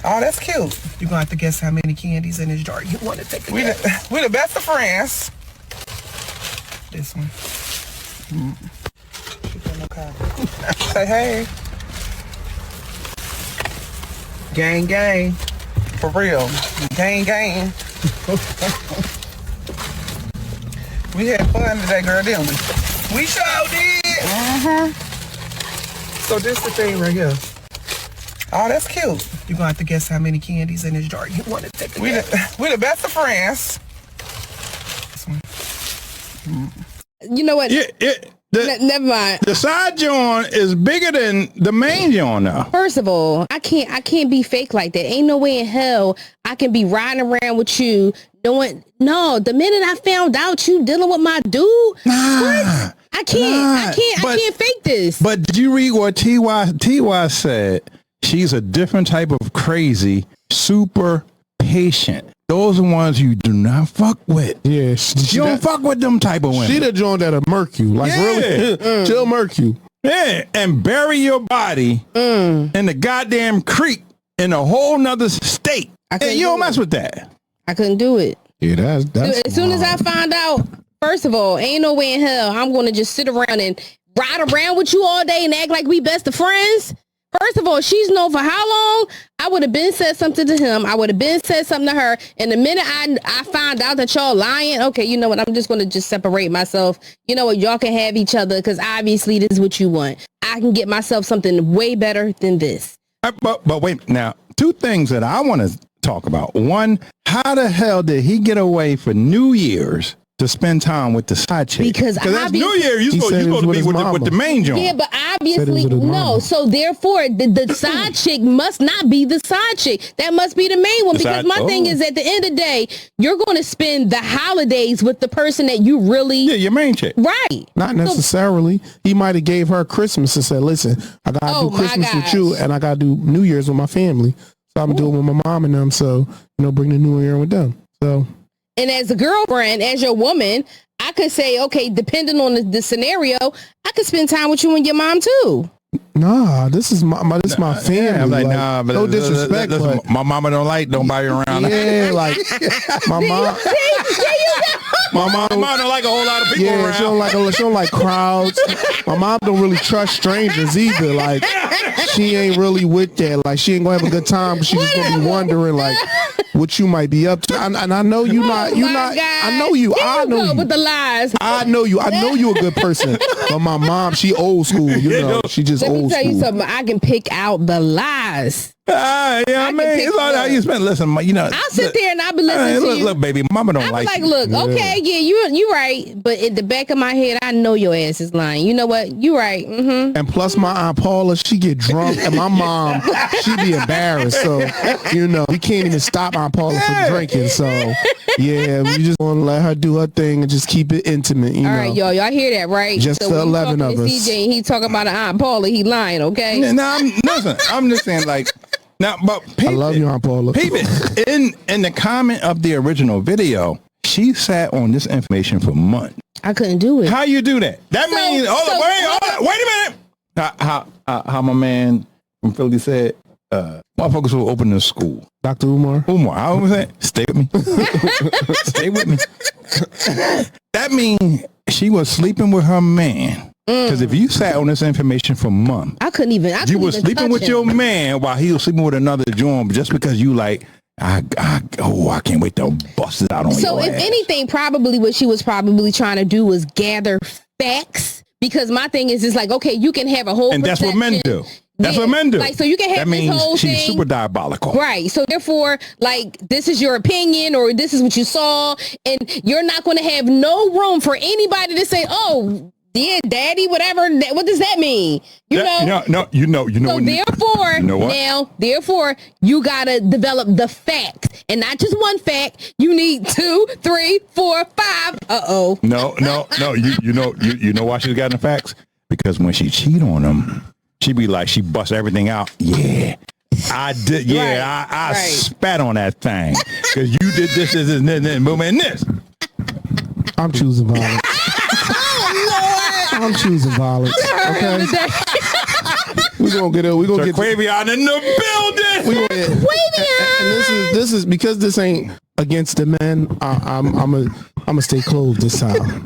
Oh, that's cute. You're gonna have to guess how many candies in this jar you want to take. We the best of friends. This one. Say hey. Gang gang. For real. Gang gang. We had fun today, girl, didn't we? We sure did. So this the thing right here. Oh, that's cute. You're gonna have to guess how many candies in this jar you want to take. We the best of friends. You know what? Never mind. The side JAWN is bigger than the main JAWN now. First of all, I can't be fake like that. Ain't no way in hell I can be riding around with you knowing. No, the minute I found out you dealing with my dude, what? I can't fake this. But did you read what TY said? She's a different type of crazy, super patient. Those are ones you do not fuck with. Yeah, you don't fuck with them type of women. She the joint that'll murk you. Like, really? She'll murk you. Yeah, and bury your body in the goddamn creek in a whole nother state. And you don't mess with that. I couldn't do it. Yeah, that's as soon as I find out, first of all, ain't no way in hell I'm going to just sit around and ride around with you all day and act like we best of friends. First of all, she's known for how long? I would have been said something to him. I would have been said something to her. And the minute I find out that y'all lying, okay, you know what? I'm just going to just separate myself. You know what? Y'all can have each other because obviously this is what you want. I can get myself something way better than this. But wait, now, 2 things that I want to talk about. One, how the hell did he get away for New Year's to spend time with the side chick? Because that's New Year. You're supposed to be with the main joint. Yeah, but obviously, no. So therefore, the side chick must not be the side chick. That must be the main one. Because my thing is, at the end of the day, you're going to spend the holidays with the person that you really... Yeah, your main chick. Right. Not necessarily. He might have gave her Christmas and said, listen, I got to do Christmas with you and I got to do New Year's with my family. So I'm doing it with my mom and them. So, bring the New Year with them. So... And as a girlfriend, as your woman, I could say, okay, depending on the scenario, I could spend time with you and your mom too. Nah, this is my family. Yeah, I'm like, nah, but no disrespect. But my mama don't like nobody around. Yeah, like my mom. My mom don't like a whole lot of people around. She don't like crowds. My mom don't really trust strangers either. Like she ain't really with that. Like she ain't gonna have a good time, but she just gonna be wondering like what you might be up to. And I know you not. You not. I know you. I know you with the lies. I know you. I know you a good person. But my mom, she old school. She just old school. Let me tell you something. I can pick out the lies. Yeah, I mean, it's all how you spend. Listen, I'll sit there and I'll be listening to you. Look, baby, mama don't like you. Look, okay, yeah, you right. But in the back of my head, I know your ass is lying. You know what? You right. Mm-hmm. And plus, my Aunt Paula, she get drunk, and my mom, she be embarrassed. So, we can't even stop Aunt Paula from drinking. So, yeah, we just want to let her do her thing and just keep it intimate. All right, y'all hear that, right? Just the 11 of us. CJ, he talking about Aunt Paula, he lying, okay? No, I'm just saying, like. Now, but I love you, Aunt Paula. In the comment of the original video, she sat on this information for months. I couldn't do it. How you do that? That means wait a minute. How my man from Philly said, motherfuckers will open the school. Dr. Umar. How was that? Stay with me. Stay with me. That means she was sleeping with her man. Because if you sat on this information for months, you were sleeping with your man while he was sleeping with another joint just because you like, I can't wait to bust it out on you. So if anything, probably what she was probably trying to do was gather facts. Because my thing is like, okay, you can have a whole and that's what men do. That's what men do. Like, so you can have this whole she's thing. super diabolical. Right. So therefore, like, this is your opinion or this is what you saw. And you're not going to have no room for anybody to say, oh, yeah, daddy, whatever. What does that mean? You know. So therefore, you gotta develop the facts, and not just one fact. You need 2, 3, 4, 5. No. You know why she's got the facts? Because when she cheat on him, she be like, she busts everything out. Yeah. I did. Yeah, I spat on that thing because you did this, and this. I'm choosing violence. I'm choosing violence. Okay. We're gonna get it. We're gonna get Quavion in the building. And this is because this ain't against the men. I'm gonna stay closed this time.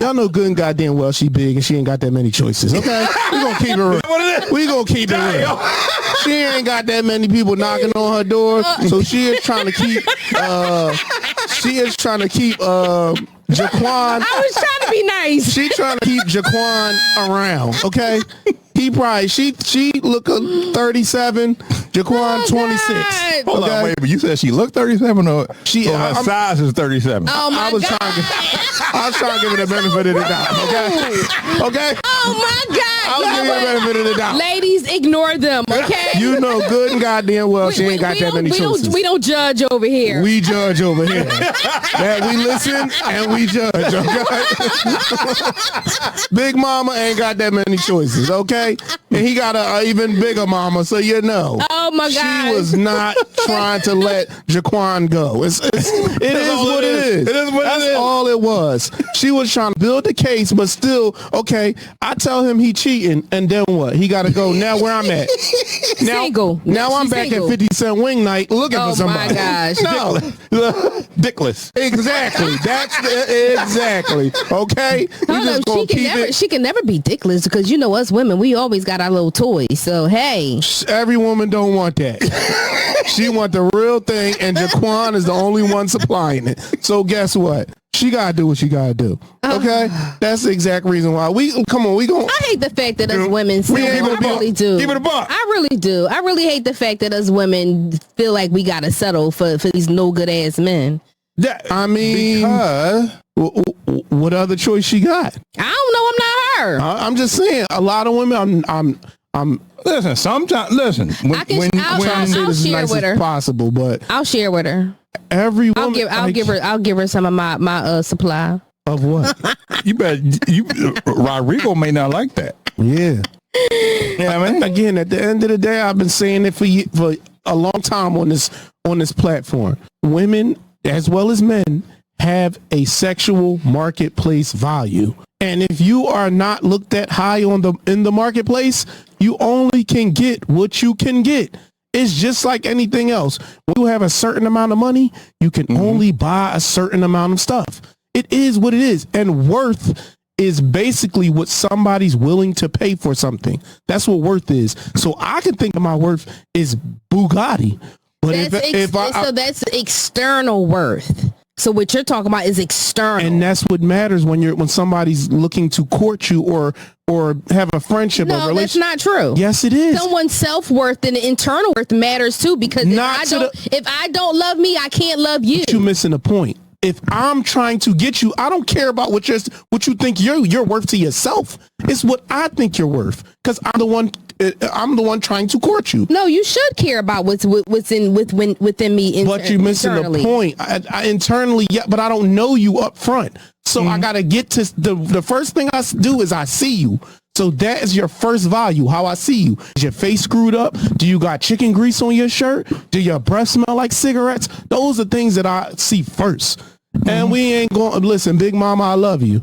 Y'all know good and goddamn well she big and she ain't got that many choices. Okay, we gonna keep it real. We gonna keep it real. She ain't got that many people knocking on her door, so she is trying to keep. Jaquan. I was trying to be nice. She trying to keep Jaquan around. Okay. He probably she look 37, Jaquan 26. Hold on, wait, but you said she looked 37 or her size is 37. Oh my God. I was trying to give her the benefit of the doubt. Okay. Oh my God. I was giving her the benefit of the doubt. Ladies, ignore them. Okay. You know good and goddamn well she ain't got that many choices. We don't judge over here. We judge over here. That we listen and we judge. Okay. Big mama ain't got that many choices. Okay. And he got a even bigger mama, so you know. Oh my God. She was not trying to let Jaquan go. It is what it is. It is what That's it is. all it was. She was trying to build the case, but still, okay, I tell him he cheating, and then what? He got to go. Now where I'm at. Now I'm back at 50 Cent Wing Night looking for somebody. Oh my gosh. No. Dickless. Exactly. Exactly. Okay? She can never be dickless because you know us women, we always got our little toys. So hey, every woman don't want that. She want the real thing, and Jaquan is the only one supplying it. So guess what? She gotta do what she gotta do. Okay, that's the exact reason why we come on. I hate the fact that us women. I really do. Give it a buck. I really do. I really hate the fact that us women feel like we gotta settle for these no good ass men. I mean, because what other choice she got? I don't know. I'm not her. I'm just saying, a lot of women. I'm listen. Sometimes listen. I'll share with her. Possible, but I'll share with her. Every woman, I'll give her some of my supply of what? You bet. Rodrigo may not like that. Yeah. Yeah, I mean, again, at the end of the day, I've been saying it for a long time on this platform. Women, as well as men, have a sexual marketplace value, and if you are not looked at high in the marketplace, you only can get what you can get. It's just like anything else. When you have a certain amount of money, you can only buy a certain amount of stuff. It is what it is, and worth is basically what somebody's willing to pay for something. That's what worth is. So I can think of my worth is Bugatti, but so that's external worth. So what you're talking about is external, and that's what matters when somebody's looking to court you or have a friendship. No, that's not true. Yes, it is. Someone's self-worth and internal worth matters too, because if I don't love me, I can't love you. You're missing the point. If I'm trying to get you, I don't care about what you think you're worth to yourself. It's what I think you're worth, because I'm the one trying to court you. No, you should care about what's within me. But you're missing the point. I internally, yeah, but I don't know you up front. So I gotta get to the first thing I do is I see you. So that is your first value, how I see you. Is your face screwed up? Do you got chicken grease on your shirt? Do your breath smell like cigarettes? Those are things that I see first. And we ain't going to listen, Big Mama, I love you.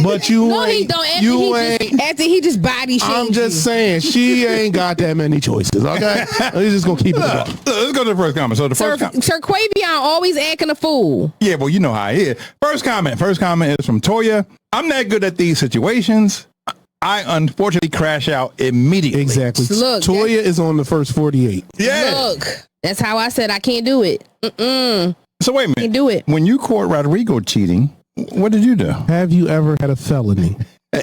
But you no, ain't. He don't. After he just body shames. I'm just saying, she ain't got that many choices, okay? We're just going to keep it up. Let's go to the first comment. So the first comment. Sir Quavion always acting a fool. Yeah, well, you know how he is. First comment is from Toya. I'm not good at these situations. I unfortunately crash out immediately. Exactly. Look, Toya is on the first 48. Yeah. Look, that's how I said I can't do it. So wait a minute. Can't do it. When you caught Rodrigo cheating, what did you do? Have you ever had a felony?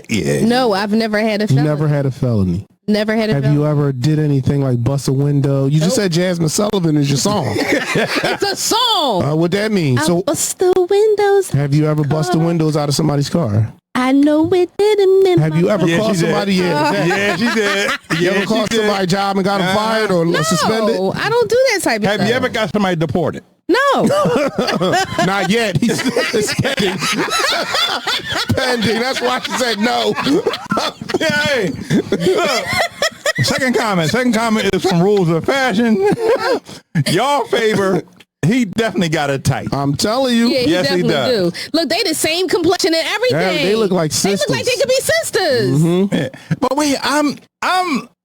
Yeah. No, I've never had a felony. You never had a felony. Never had a felony. Have you ever did anything like bust a window? You just said Jasmine Sullivan is your song. It's a song. What that mean? So bust the windows. Have you ever busted windows out of somebody's car? I know it didn't. Have you ever called somebody? Yeah, she did. You ever called somebody job and got them fired or suspended? No, I don't do that type of stuff. Have you ever got somebody deported? No. Not yet. It's pending. Pending. That's why she said no. Hey, look. Second comment is from Rules of Fashion. Y'all favor. He definitely got it tight. I'm telling you. Yeah, yes, he does. Do. Look, they the same complexion and everything. They look like sisters. They look like they could be sisters. Mm-hmm. Yeah. But wait,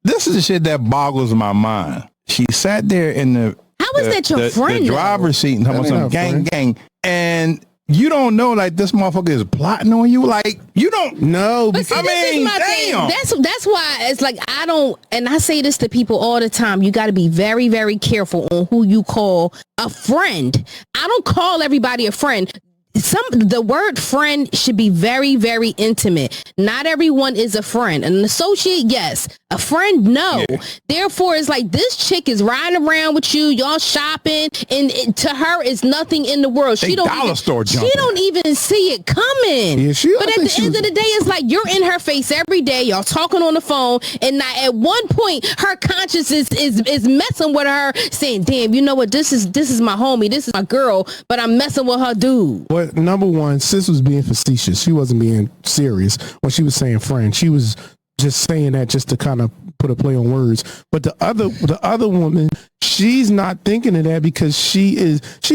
this is the shit that boggles my mind. She sat there in the How is that your friend? The driver's seat and talking about some gang, and you don't know, like, this motherfucker is plotting on you. Like, you don't know. But see, I mean, damn. That's why it's like, I don't, and I say this to people all the time, you got to be very, very careful on who you call a friend. I don't call everybody a friend. The word friend should be very, very intimate. Not everyone is a friend. An associate, yes. A friend, no. Yeah. Therefore, it's like, this chick is riding around with you, y'all shopping, and to her, it's nothing in the world. She don't even see it coming. Yeah, but at the end of the day, it's like, you're in her face every day, y'all talking on the phone, and at one point, her conscience is messing with her, saying, damn, you know what, this is my homie, this is my girl, but I'm messing with her dude. Well, number one, sis was being facetious. She wasn't being serious when she was saying friend. She was just saying that just to kind of put a play on words. But the other woman, she's not thinking of that because she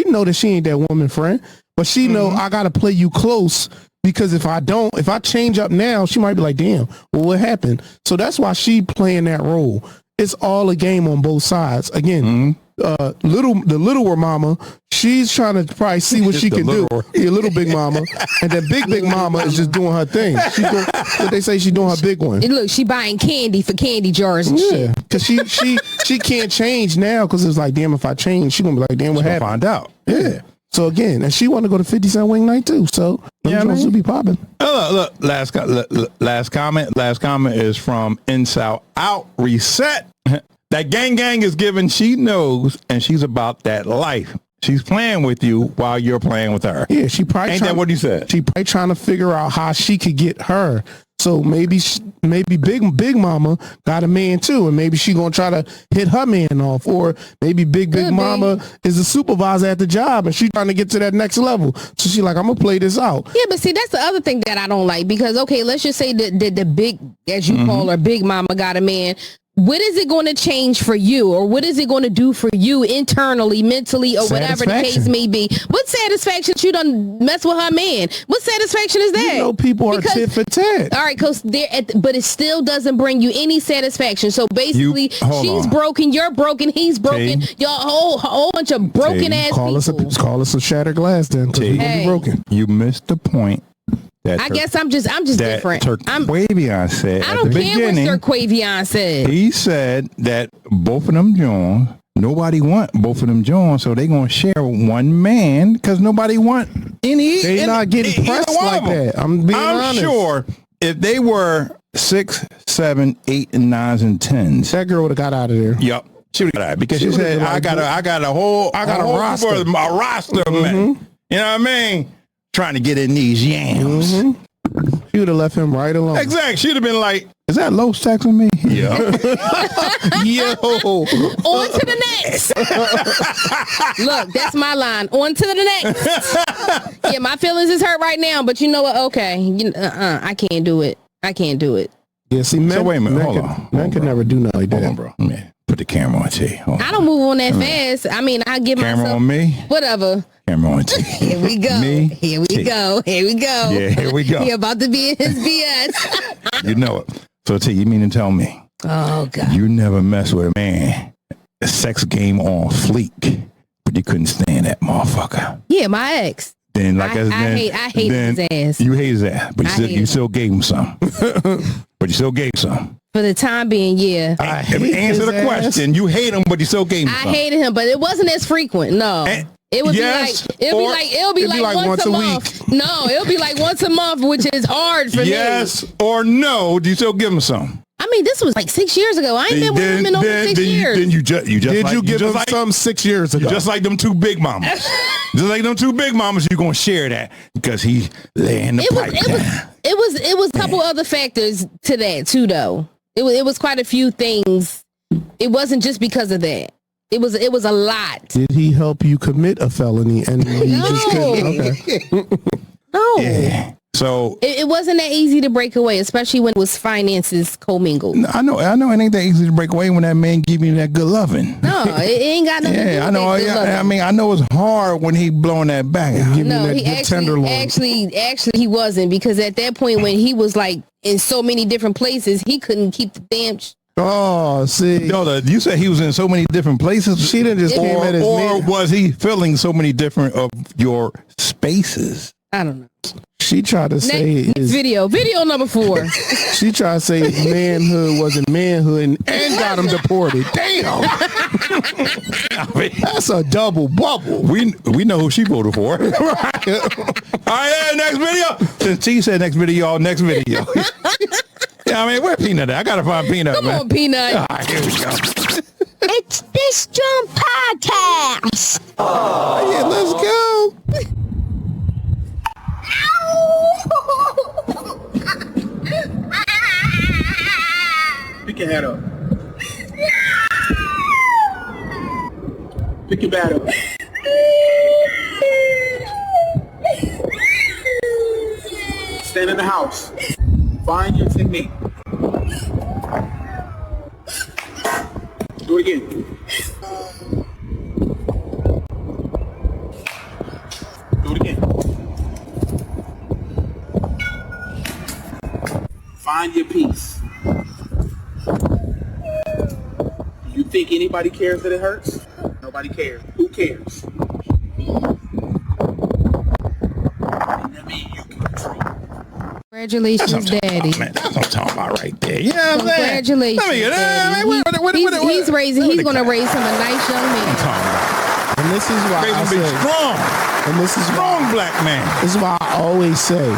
know that she ain't that woman friend, but she know I gotta play you close, because if I change up now, she might be like, damn, well, what happened? So that's why she playing that role. It's all a game on both sides. Again, the littler mama, she's trying to probably see what she can do. Yeah, little big mama, and then big mama is just doing her thing. What they say, she's doing her big one. And look, she buying candy for candy jars and shit. Because she can't change now, because it's like, damn, if I change, she gonna be like, damn, what happened? Find out. Yeah. So again, and she want to go to 50 Cent Wing Night too. So will be popping. Look, last comment is from Inside Out Reset. That gang is giving, she knows, and she's about that life. She's playing with you while you're playing with her. Yeah, she probably Ain't that what he said? She probably trying to figure out how she could get her. So maybe Big Mama got a man too, and maybe she gonna try to hit her man off, or maybe Big Mama is a supervisor at the job and she trying to get to that next level. So she like, I'm gonna play this out. Yeah, but see, that's the other thing that I don't like, because okay, let's just say that the big, as you call her, Big Mama got a man. What is it going to change for you, or what is it going to do for you internally, mentally, or whatever the case may be? What satisfaction you done mess with her man? What satisfaction is that? You know, people are tit for tat. All right, because but it still doesn't bring you any satisfaction. So basically, she's broken, you're broken, he's broken, y'all whole bunch of broken ass people. Call us a shattered glass then, because we're gonna be broken. You missed the point. I guess I'm just different. Quavion said I don't care what Sir Quavion said. He said that both of them joined. Nobody want both of them joined, so they gonna share one man because nobody want any. They not getting pressed like that. I'm honest. Sure if they were 6, 7, 8, and 9s and 10s, that girl would have got out of there. Yep, she would have got out because she said, "I got a roster, of men." You know what I mean? Trying to get in these yams. She would have left him right alone. Exactly. She'd have been like, is that Los texting me? Yeah. Yo. On to the next. Look, that's my line. On to the next. Yeah, my feelings is hurt right now, but you know what? Okay. I can't do it. Yeah, see, men, so wait a minute. Hold on. Men could never do nothing like that. Hold on, bro. Yeah. Put the camera on T. I don't move on that fast. I mean, I give camera myself... on me? Whatever. Camera on T. Here we go. Me? Here we T. go. Yeah, here we go. He about to be in his BS. You know it. So T, you mean to tell me? Oh, God. You never mess with a man. A sex game on fleek, but you couldn't stand that motherfucker. Yeah, my ex. Then like I hate his ass. You hate his ass, but you still gave him some. But you still gave some. For the time being, yeah. Answer the question. You hate him, but you still gave him some. I hated him, but it wasn't as frequent. No. It would be like once a month. No, it'll be like once a month, which is hard for me. Yes or no? Do you still give him some? I mean, this was like 6 years ago. I ain't been with him in over 6 years. Then you just give him some 6 years ago? Just like them two big mamas. Just like them two big mamas, you're gonna share that because he laying the pipe down. It was a couple other factors to that too, though. It was quite a few things. It wasn't just because of that. It was a lot. Did he help you commit a felony? And just couldn't? Okay. No. Yeah. So it wasn't that easy to break away, especially when it was finances commingled. I know. It ain't that easy to break away when that man give you that good loving. No, it ain't got nothing to do with I know. I mean, I know it's hard when he blowing that back. No, he actually he wasn't, because at that point when he was like in so many different places, he couldn't keep the damn. Oh, see. No, you said he was in so many different places. She didn't just came at his or was he filling so many different of your spaces? I don't know. She tried to say next video number 4. She tried to say his manhood wasn't manhood and got him deported. Damn. That's a double bubble. We know who she voted for. Right. All right, next video. Since T said next video, y'all, next video. Yeah, I mean, where Peanut at? I gotta find Peanut. Come on, Peanut. All right, here we go. It's this JAWN podcast. Oh, yeah, let's go. Pick your head up. Pick your bat up. Stand in the house. Find your technique. Do it again. Do it again. Find your piece. You think anybody cares that it hurts? Nobody cares. Who cares? Congratulations, Daddy. Man, that's what I'm talking about right there. You know what I'm saying? Congratulations, Daddy. He's going to raise him a nice young man. And this is why I say, strong. And this is strong black man. This is why I always say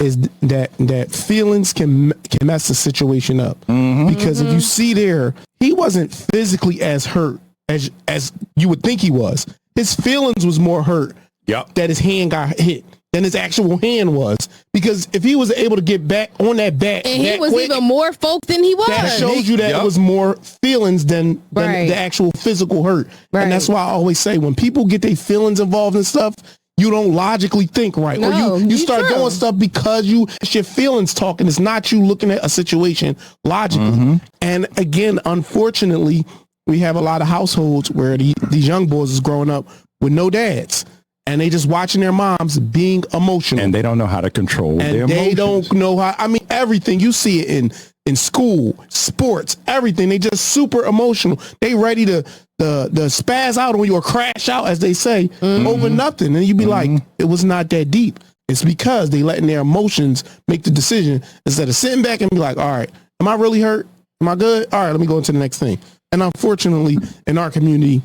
is that feelings can mess the situation up. Because if you see there, he wasn't physically as hurt as you would think he was. his feelings was more hurt Yep. that his hand got hit than his actual hand was. Because if he was able to get back on that bat, And he that was quick, even more folk than he was. that shows you that it was more feelings than Right. the actual physical hurt. Right. And that's why I always say when people get their feelings involved in stuff, you don't logically think right. No, or you start true. doing stuff because it's your feelings talking. It's not you looking at a situation logically. And again, unfortunately, we have a lot of households where these young boys is growing up with no dads. And they just watching their moms being emotional. And they don't know how to control their And they emotions. don't know how. I mean, everything. You see it in school, sports, everything. They just super emotional. They ready to spaz out on you or crash out, as they say, over nothing. And you be like, it was not that deep. It's because they letting their emotions make the decision instead of sitting back and be like, all right, am I really hurt? Am I good? All right, let me go into the next thing. And unfortunately, in our community,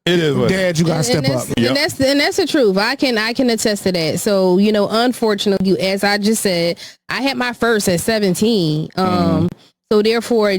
it is what Dad, you gotta step up. And that's the truth. I can attest to that. So, unfortunately, as I just said, I had my first at 17. So therefore,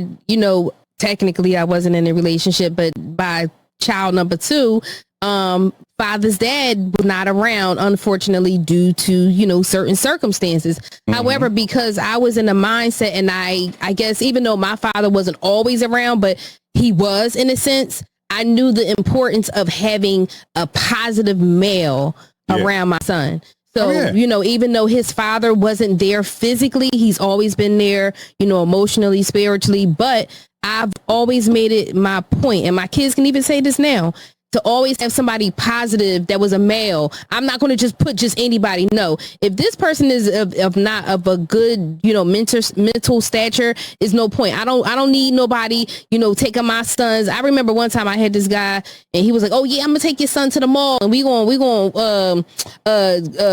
technically I wasn't in a relationship, but by child number 2, father's dad was not around, unfortunately, due to, certain circumstances. However, because I was in a mindset, and I guess even though my father wasn't always around, but he was in a sense, I knew the importance of having a positive male around my son. So, even though his father wasn't there physically, he's always been there, emotionally, spiritually. But I've always made it my point, and my kids can even say this now, to always have somebody positive that was a male. I'm not going to just put just anybody. No, if this person is of not of a good, mental stature, is no point. I don't need nobody, taking my sons. I remember one time I had this guy and he was like, oh yeah, I'm gonna take your son to the mall and we going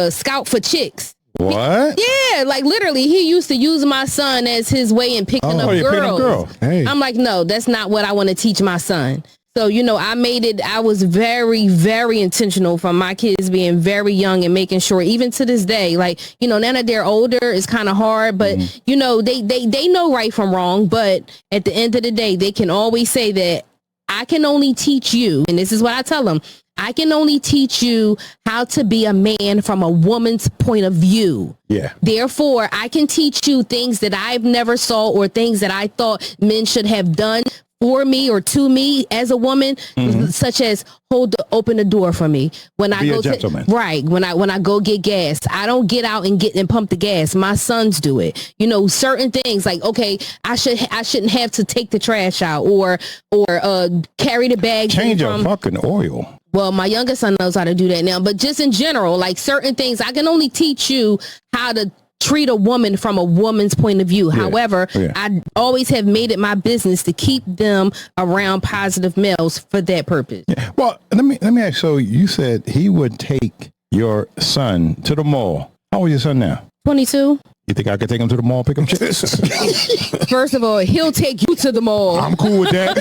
scout for chicks. What? Yeah, like literally, he used to use my son as his way in picking up girls. Hey. I'm like, no, that's not what I want to teach my son. So, I was very, very intentional from my kids being very young and making sure, even to this day, like, now that they're older, it's kind of hard, but, they know right from wrong. But at the end of the day, they can always say that I can only teach you. And this is what I tell them. I can only teach you how to be a man from a woman's point of view. Yeah. Therefore, I can teach you things that I've never saw or things that I thought men should have done for me or to me as a woman, such as open the door for me when I go gentleman. when I go get gas. I don't get out and pump the gas. My sons do it. Certain things like, okay, I shouldn't have to take the trash out or carry the bag. Change your fucking oil. Well, my youngest son knows how to do that now, but just in general, like certain things, I can only teach you how to treat a woman from a woman's point of view. However, I always have made it my business to keep them around positive males for that purpose. Yeah. Well, let me ask. So you said he would take your son to the mall. How old is your son now? 22. You think I could take him to the mall, pick him chicks? First of all, he'll take you to the mall. I'm cool with that.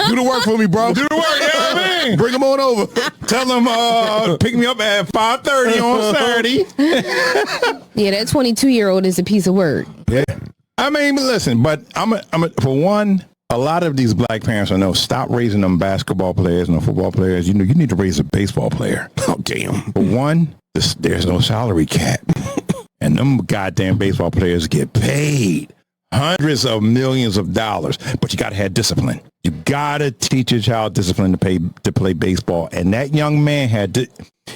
Do the work for me, bro. Do the work, you know what I mean? Bring him on over. Tell him pick me up at 5:30 on Saturday. Yeah, that 22-year-old is a piece of work. Yeah. I mean, listen, but I'm for one, a lot of these black parents I know, stop raising them basketball players and the football players. You need to raise a baseball player. Oh, damn. For one, there's no salary cap. And them goddamn baseball players get paid hundreds of millions of dollars, but you got to have discipline. You got to teach your child discipline to play baseball. And that young man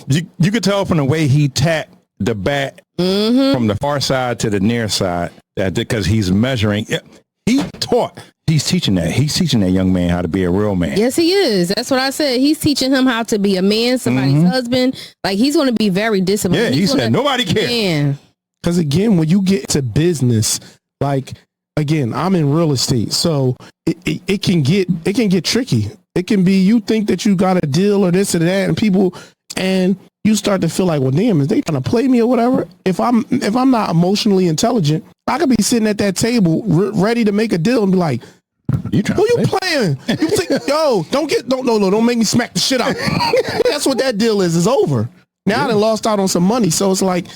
you could tell from the way he tapped the bat from the far side to the near side that because he's measuring. He's teaching that young man how to be a real man. Yes, he is. That's what I said. He's teaching him how to be a man, somebody's husband. Like, he's going to be very disciplined. Yeah, he said nobody cares. Because again, when you get to business, like again, I'm in real estate, so it can get tricky. It can be you think that you got a deal or this or that, and you start to feel like, well, damn, is they trying to play me or whatever? If I'm not emotionally intelligent, I could be sitting at that table ready to make a deal and be like, who you playing? You think, don't make me smack the shit out. That's what that deal is. It's over. Now I done lost out on some money, so it's like.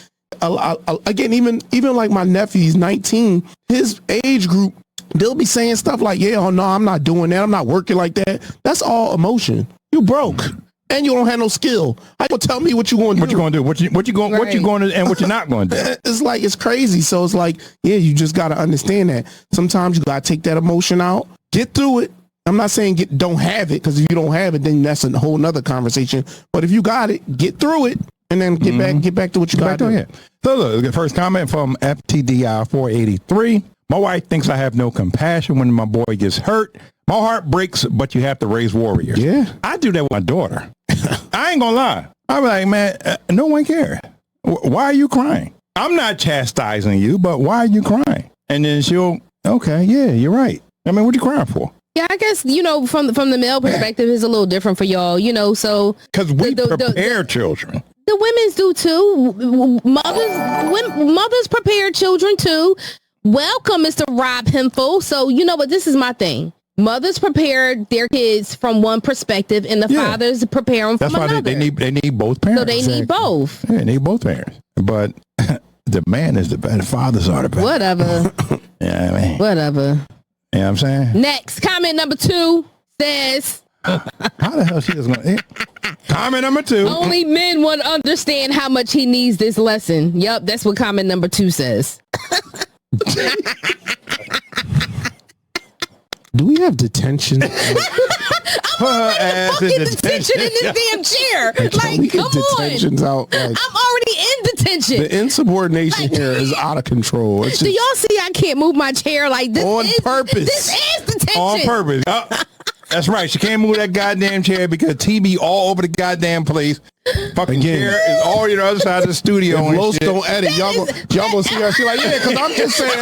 Again, even like my nephew, he's 19, his age group, they'll be saying stuff like, yeah, oh no, I'm not doing that. I'm not working like that. That's all emotion. You broke. And you don't have no skill. How you tell me what you going to do? What you going to do? What you going to and what you're not going to do? It's like, it's crazy. So it's like, yeah, you just got to understand that. Sometimes you got to take that emotion out, get through it. I'm not saying don't have it, because if you don't have it, then that's a whole nother conversation. But if you got it, get through it, and then get back to what you got to do. So look, the first comment from FTDI 483. My wife thinks I have no compassion when my boy gets hurt. My heart breaks, but you have to raise warriors. Yeah. I do that with my daughter. I ain't gonna lie. I'm like, man, no one cares. Why are you crying? I'm not chastising you, but why are you crying? And then she'll, okay, yeah, you're right. I mean, what are you crying for? Yeah, I guess, from the male perspective, it's a little different for y'all, so. Because we prepare children. The women's do too. Mothers prepare children too. Welcome, Mr. Rob Hempel. So, but this is my thing. Mothers prepare their kids from one perspective, and the fathers prepare them from another. That's why they need both parents. So they need both. Yeah, they need both parents. But the man is the better. The fathers are the better. Whatever. Yeah, I mean. Whatever. You know what I'm saying? Next, comment number 2 says... How the hell she is going to... Comment number 2. Only men would understand how much he needs this lesson. Yep, that's what comment number 2 says. Do we have detention? I'm already fucking detention in this damn chair. Like, come detention's on. Out, like, I'm already in detention. The insubordination here is out of control. It's do y'all see I can't move my chair like this? On purpose. This is detention. On purpose. That's right. She can't move that goddamn chair because TV all over the goddamn place. Fucking chair is all on the other side of the studio. If Los don't edit, y'all gonna see her. She like, yeah, because I'm just saying,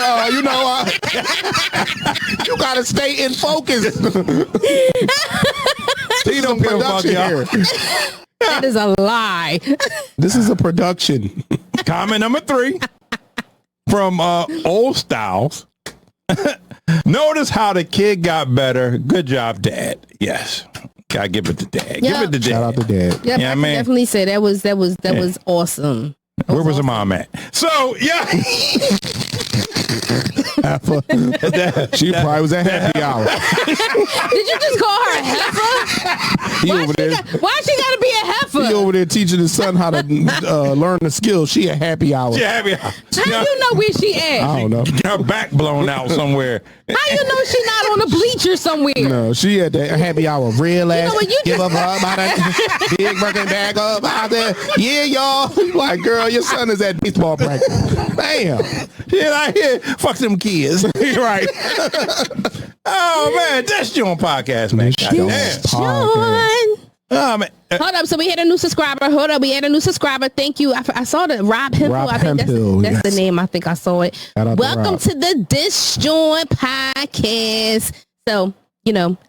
you gotta stay in focus. She don't give a fuck, y'all. That is a lie. This is a production. Comment number 3 from Old Styles. Notice how the kid got better. Good job, Dad. Yes. Gotta give it to Dad. Yep. Give it to Dad. Shout out to Dad. Yep, yeah, I man. can definitely say that was awesome. Where was the mom at? So, yeah. She probably was at happy hour. Did you just call her a heifer? Why she gotta be a heifer? He over there teaching his son how to learn the skills. She a happy hour. She happy hour. How you know where she at? I don't know. Her back blown out somewhere. How you know she not on the bleacher somewhere? No, she at the happy hour. Real ass. Give up her about that big working bag up out there. Yeah, y'all. Like, girl, your son is at baseball practice. Bam. Shit out here. Fuck them kids. Right. Oh, man. That's JAWN podcast, man. JAWN. Oh, man. Hold up. So we had a new subscriber. We had a new subscriber. Thank you. I saw the Rob Hempel. I think that's the name. I think I saw it. Welcome to the Disjoint podcast. So,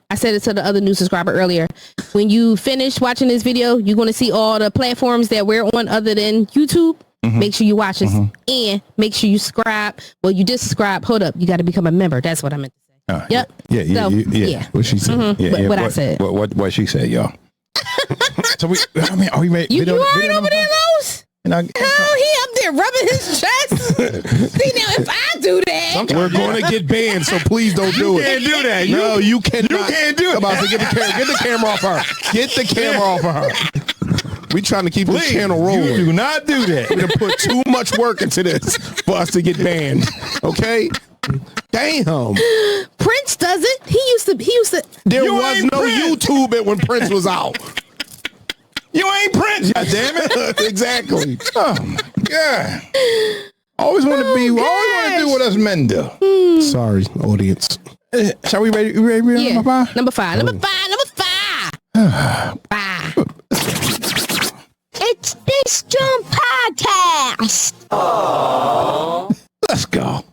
I said it to the other new subscriber earlier. When you finish watching this video, you're going to see all the platforms that we're on other than YouTube. Mm-hmm. Make sure you watch us and make sure you subscribe. Well, you just subscribe. Hold up. You got to become a member. That's what I meant to say. Yep. Yeah. What she said. Mm-hmm. What I said. What she said, y'all. So are we made? You already over there, Los? He up there rubbing his chest. See, now if I do that, we're going to get banned. So please don't do it. You can't do that. No, you cannot. You can't do it. About to get the camera off her. Get the camera off of her. We trying to keep this channel rolling. You do not do that. We're gonna put too much work into this for us to get banned. Okay. Damn. Prince does it. He used to. There was no YouTube when Prince was out. You ain't Prince, God damn it. Exactly. Oh my God. Always want to be. Always want to do what us men do. Sorry, audience. Shall we ready? You ready? Yeah. Number 5. Number 5. It's this JAWN podcast. Aww. Let's go.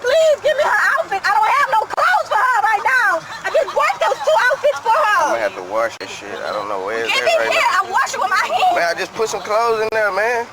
Please give me her outfit. I don't have no clothes for her right now. I just bought those 2 outfits for her. I'm gonna have to wash this shit. I don't know where it's Give at me right here. now. I wash it with my hands. Man, I just put some clothes in there, man.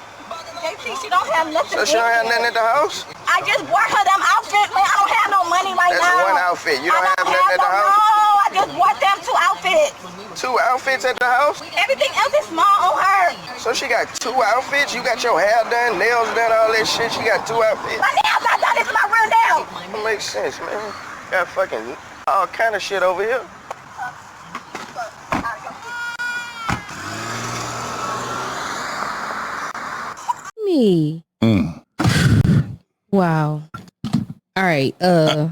JP, she don't have nothing. So she don't have nothing at the house? I just bought her them outfits, man. I don't have no money right That's now. one outfit. You don't have nothing at the house? No, I just bought them 2 outfits. 2 outfits at the house? Everything else is small on her. So she got 2 outfits? You got your hair done, nails done, all that shit? She got 2 outfits? My nails not done. This is my real nails. That makes sense, man. Got fucking all kind of shit over here. funny. Wow. All right. I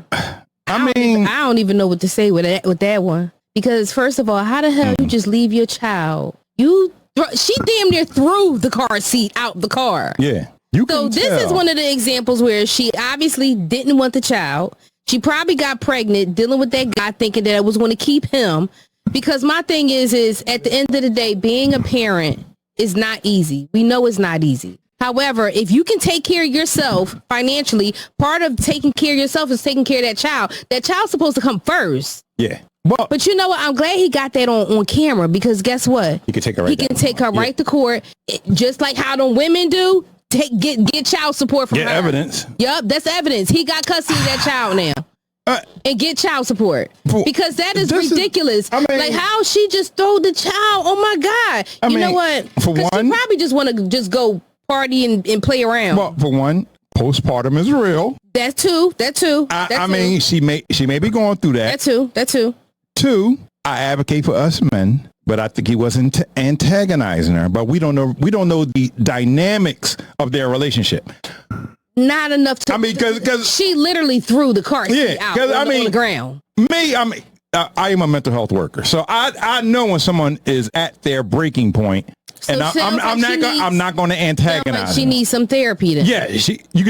don't even know what to say with that one, because first of all, how the hell you just leave your child? She damn near threw the car seat out the car. Yeah. This is one of the examples where she obviously didn't want the child. She probably got pregnant dealing with that guy, thinking that it was going to keep him. Because my thing is at the end of the day, being a parent is not easy. We know it's not easy. However, if you can take care of yourself financially, part of taking care of yourself is taking care of that child. That child's supposed to come first. Yeah. Well, but you know what? I'm glad he got that on camera, because guess what? He can take her right. He can take her right to court, just like how the women do. Get child support from her. Evidence. Yup, that's evidence. He got custody of that child now. And get child support, because that is ridiculous. Like how she just throw the child. Oh my God! You know what? For one, she probably just want to just go party and play around. Well, for one, postpartum is real. That too. I mean, she may be going through that. That too. Two, I advocate for us men, but I think he wasn't antagonizing her. But we don't know the dynamics of their relationship. Not enough to. I mean, because she literally threw the car seat out on the ground. I am a mental health worker, so I know when someone is at their breaking point, so and I'm not going to antagonize. She needs some therapy. Then. Yeah, you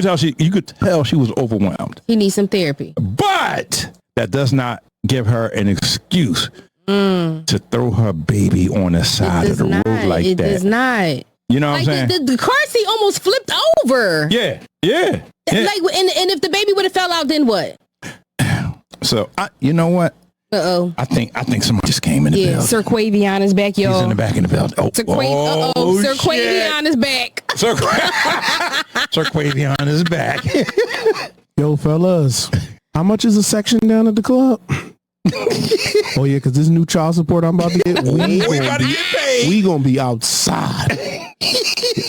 could tell she was overwhelmed. He needs some therapy, but that does not give her an excuse to throw her baby on the side of the road like that. It does not. You know what I'm saying? The car seat almost flipped over. Yeah. Like, and if the baby would have fell out, then what? So you know what? I think somebody just came in the building. Sir Quavion is back, y'all. He's in the back of the building. Sir Quavion is back. Sir Quavion is back. Yo, fellas, how much is a section down at the club? Oh yeah, because this new child support I'm about to get, we gonna be outside.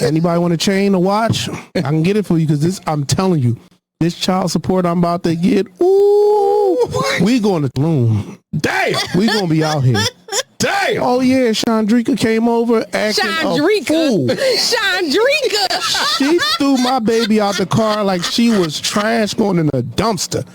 Anybody want a chain to watch? I can get it for you, because I'm telling you, this child support I'm about to get, we going to bloom. Damn, we gonna be out here. Damn. Oh yeah, Chandrika came over acting a fool. Chandrika. She threw my baby out the car like she was trash going in a dumpster.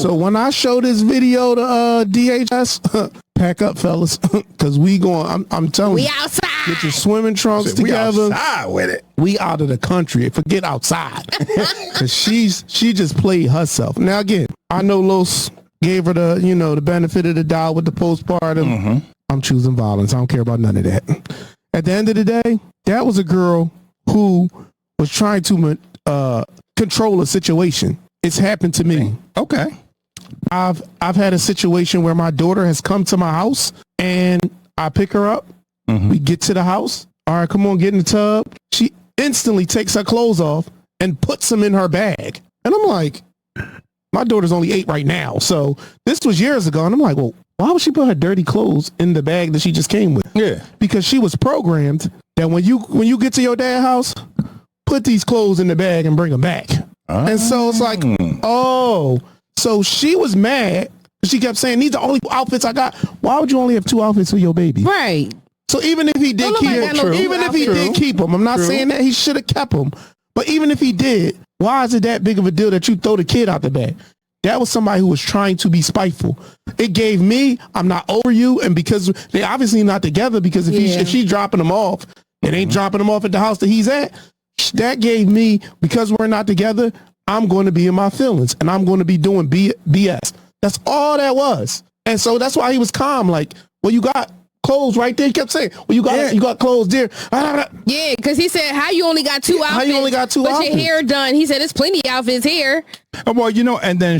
So when I show this video to DHS, pack up, fellas, because we going. I'm telling you, we outside. Get your swimming trunks together. We outside with it. We out of the country. Forget outside, because she just played herself. Now again, I know Los gave her the benefit of the doubt with the postpartum. Mm-hmm. I'm choosing violence. I don't care about none of that. At the end of the day, that was a girl who was trying to control a situation. It's happened to me. Okay. I've had a situation where my daughter has come to my house and I pick her up. Mm-hmm. We get to the house. All right, come on, get in the tub. She instantly takes her clothes off and puts them in her bag. And I'm like, my daughter's only 8 right now. So this was years ago. And I'm like, well, why would she put her dirty clothes in the bag that she just came with? Yeah. Because she was programmed that when you get to your dad's house, put these clothes in the bag and bring them back. And so it's like, so she was mad. She kept saying, these are the only outfits I got. Why would you only have 2 outfits for your baby? Right. So even if he did keep them, I'm not saying that he should have kept them. But even if he did, why is it that big of a deal that you throw the kid out the bag? That was somebody who was trying to be spiteful. It gave me, I'm not over you. And because they obviously not together, because if she's dropping them off, it ain't dropping them off at the house that he's at. That gave me, because we're not together, I'm going to be in my feelings and I'm going to be doing BS. That's all that was. And so that's why he was calm. Like, well, you got clothes right there. He kept saying, well, you got clothes there. Yeah, because he said, how you only got 2 outfits? How you only got 2 outfits? But your hair done. He said, there's plenty of outfits here. Well, and then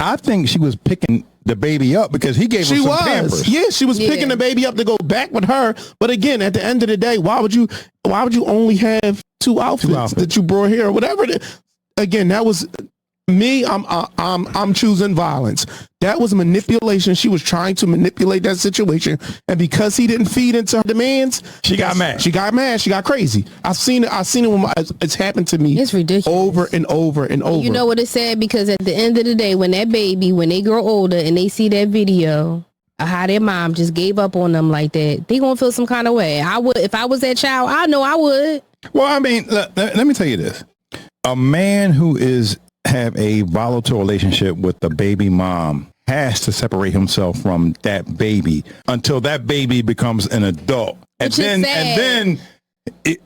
I think she was picking the baby up because he gave her some Pampers. Yeah, she was picking the baby up to go back with her. But again, at the end of the day, why would you only have 2 outfits that you brought here or whatever? Again, that was me. I'm choosing violence. That was manipulation. She was trying to manipulate that situation, and because he didn't feed into her demands, she got mad. She got crazy. I've seen it when it's happened to me. It's ridiculous. Over and over and over. You know what it said? Because at the end of the day, when they grow older and they see that video, how their mom just gave up on them like that, they gonna feel some kind of way. I would, if I was that child, I know I would. Well, I mean, let me tell you this. A man who have a volatile relationship with the baby mom has to separate himself from that baby until that baby becomes an adult. And then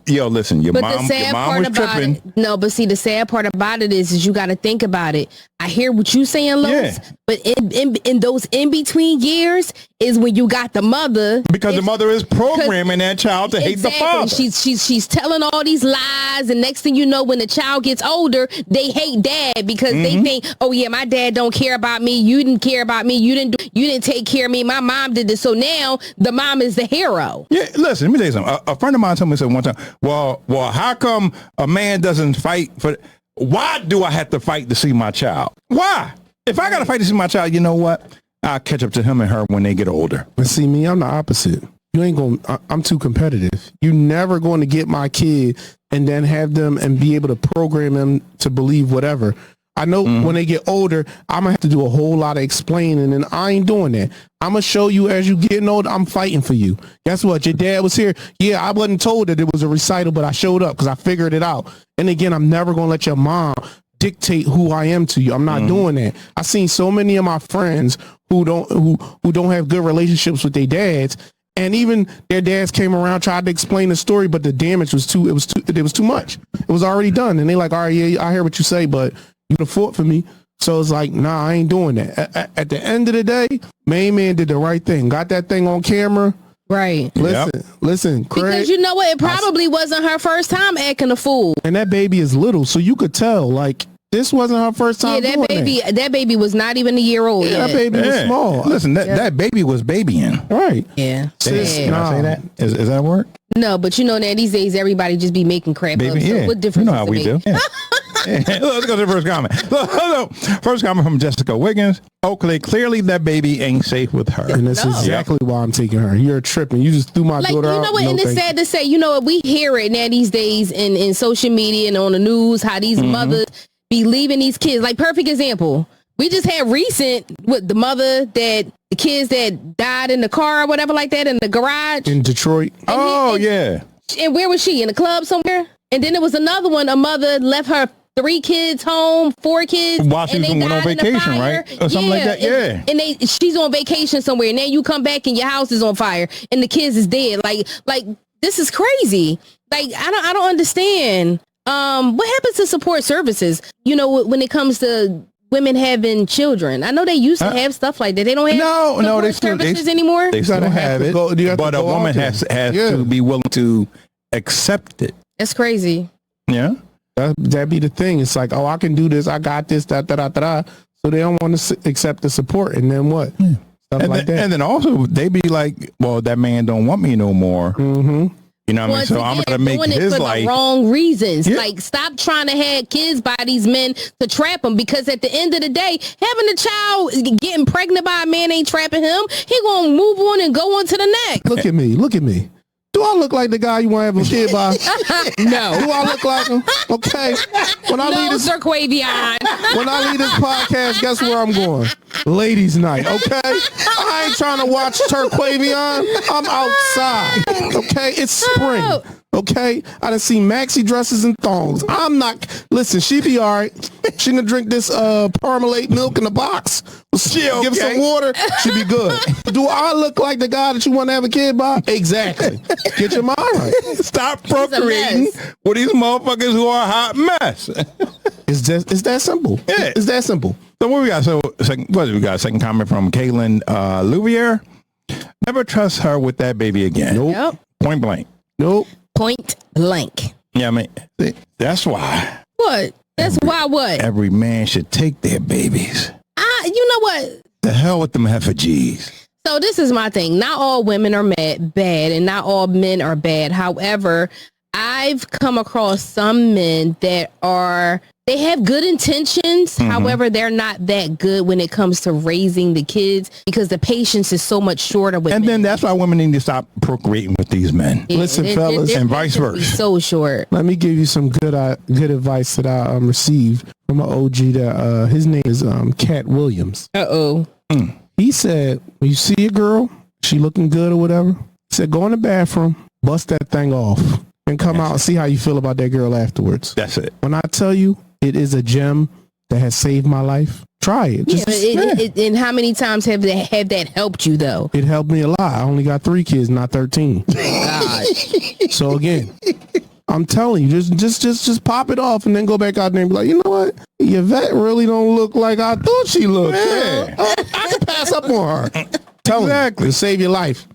listen, your mom was tripping. No, but see, the sad part about it is you got to think about it. I hear what you saying, Lois, but in those in-between years is when you got the mother. Because the mother is programming that child to hate the father. She's telling all these lies, and next thing you know, when the child gets older, they hate dad because they think, oh yeah, my dad don't care about me. You didn't care about me. You didn't take care of me. My mom did this. So now the mom is the hero. Yeah, listen, let me tell you something. A friend of mine told me one time, well, how come a man doesn't fight for? Why do I have to fight to see my child? Why? If I got to fight to see my child, you know what? I'll catch up to him and her when they get older. But see, me, I'm the opposite. You ain't going. I'm too competitive. You never going to get my kid and then have them and be able to program them to believe whatever. I know when they get older, I'm gonna have to do a whole lot of explaining, and I ain't doing that. I'm gonna show you as you getting older, I'm fighting for you. Guess what? Your dad was here. Yeah, I wasn't told that it was a recital, but I showed up because I figured it out. And again, I'm never gonna let your mom dictate who I am to you. I'm not doing that. I've seen so many of my friends who don't have good relationships with their dads. And even their dads came around, tried to explain the story, but the damage was too much. It was already done. And they like, all right, yeah, I hear what you say, but you can fought for me. So it's like, nah, I ain't doing that. At the end of the day, main man did the right thing. Got that thing on camera. Right. Listen, Craig. Because you know what? It probably wasn't her first time acting a fool. And that baby is little, so you could tell, like, this wasn't her first time. Yeah, that baby was not even a year old. Yeah, that baby was small. Listen, that baby was babying. Right. Yeah. Can I say that? Is that a word? No, but you know that these days everybody just be making crap up. So what difference? You know how we do. Yeah. Let's go to the first comment. First comment from Jessica Wiggins. Oakley, clearly that baby ain't safe with her. And that's exactly why I'm taking her. You're tripping. You just threw my daughter out. You know what? And it's sad to say, you know what? We hear it now these days in social media and on the news, how these mothers be leaving these kids. Like, perfect example. We just had recent with the mother that the kids that died in the car or whatever like that in the garage. In Detroit. Yeah. And where was she? In a club somewhere? And then there was another one. A mother left her 3 kids home, 4 kids. While she was on vacation, right? Or something like that. Yeah. And she's on vacation somewhere. And then you come back and your house is on fire and the kids is dead. Like this is crazy. Like, I don't understand. What happens to support services? You know, when it comes to women having children, I know they used to have stuff like that. They don't have they services anymore. They still have it, but a woman has to be willing to accept it. That's crazy. Yeah, that be the thing. It's like, oh, I can do this. I got this. So they don't want to accept the support, and then what? Stuff like that. And then also they be like, well, that man don't want me no more. You know what I mean? So I'm gonna make his life the wrong reasons. Yeah. Like, stop trying to have kids by these men to trap them, because at the end of the day, having a child getting pregnant by a man ain't trapping him. He gonna move on and go on to the next. Look at me. Do I look like the guy you want to have a kid by? No. Do I look like him? Okay. When I leave this podcast, guess where I'm going? Ladies' night, okay? I ain't trying to watch Turquavion. I'm outside, okay? It's spring, okay? I done seen maxi dresses and thongs. I'm not... Listen, she be all right. She gonna drink this Parmalat milk in the box. Give her some water. She be good. Do I look like the guy that you want to have a kid by? Exactly. Get your mind right. Stop procreating with these motherfuckers who are a hot mess. It's that simple. Yeah. It's that simple. So what we got? Second comment from Kaylin Louvier. Never trust her with that baby again. Nope. Yep. Point blank. Nope. Point blank. Yeah, I mean, that's why. What? That's why what? Every man should take their babies. You know what? The hell with them heffa-G's. So this is my thing. Not all women are bad and not all men are bad. However, I've come across some men that they have good intentions. However, they're not that good when it comes to raising the kids, because the patience is so much shorter with men. Then that's why women need to stop procreating with these men. Yeah, listen, fellas, and vice versa. So short. Let me give you some good advice that I received from an OG. That his name is Cat Williams. He said, when you see a girl, she looking good or whatever, he said, go in the bathroom, bust that thing off, and come out and see how you feel about that girl afterwards. That's it. When I tell you it is a gem that has saved my life, try it. And how many times have that helped you though? It helped me a lot. I only got 3 kids, not 13. God. So again, I'm telling you, just pop it off and then go back out there and be like, you know what? Yvette really don't look like I thought she looked. Yeah. I can pass up on her. Exactly. Save your life.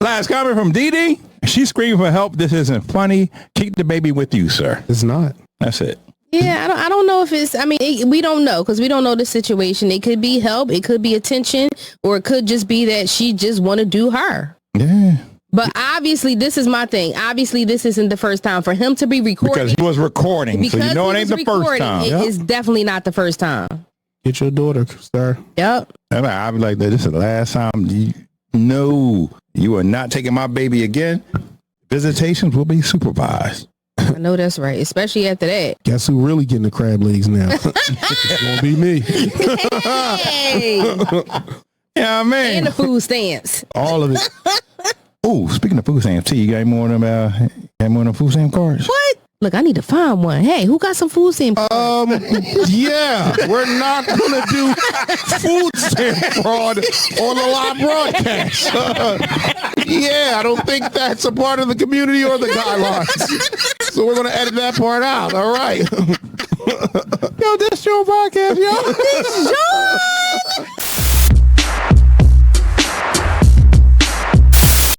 Last comment from Dee Dee. She's screaming for help. This isn't funny. Keep the baby with you, sir. It's not. That's it. Yeah, I don't know if it's, we don't know because we don't know the situation. It could be help, it could be attention, or it could just be that she just want to do her. Yeah. But obviously, this is my thing. Obviously, this isn't the first time for him to be recording. Because he was recording, so you know it ain't the first time. It is definitely not the first time. Get your daughter, sir. Yep. I'll be like, this is the last time. No, you are not taking my baby again. Visitations will be supervised. I know that's right, especially after that. Guess who really getting the crab legs now? It's gonna be me. Hey. Yeah, man. And the food stamps. All of it. Oh, speaking of food stamps, T, you got any more of them food stamp cards? What? Look, I need to find one. Hey, who got some food stamp cards? Yeah, we're not gonna do food stamp fraud on the live broadcast. Yeah, I don't think that's a part of the community or the guidelines. So we're gonna edit that part out. All right. Yo, this your podcast, yo. This John.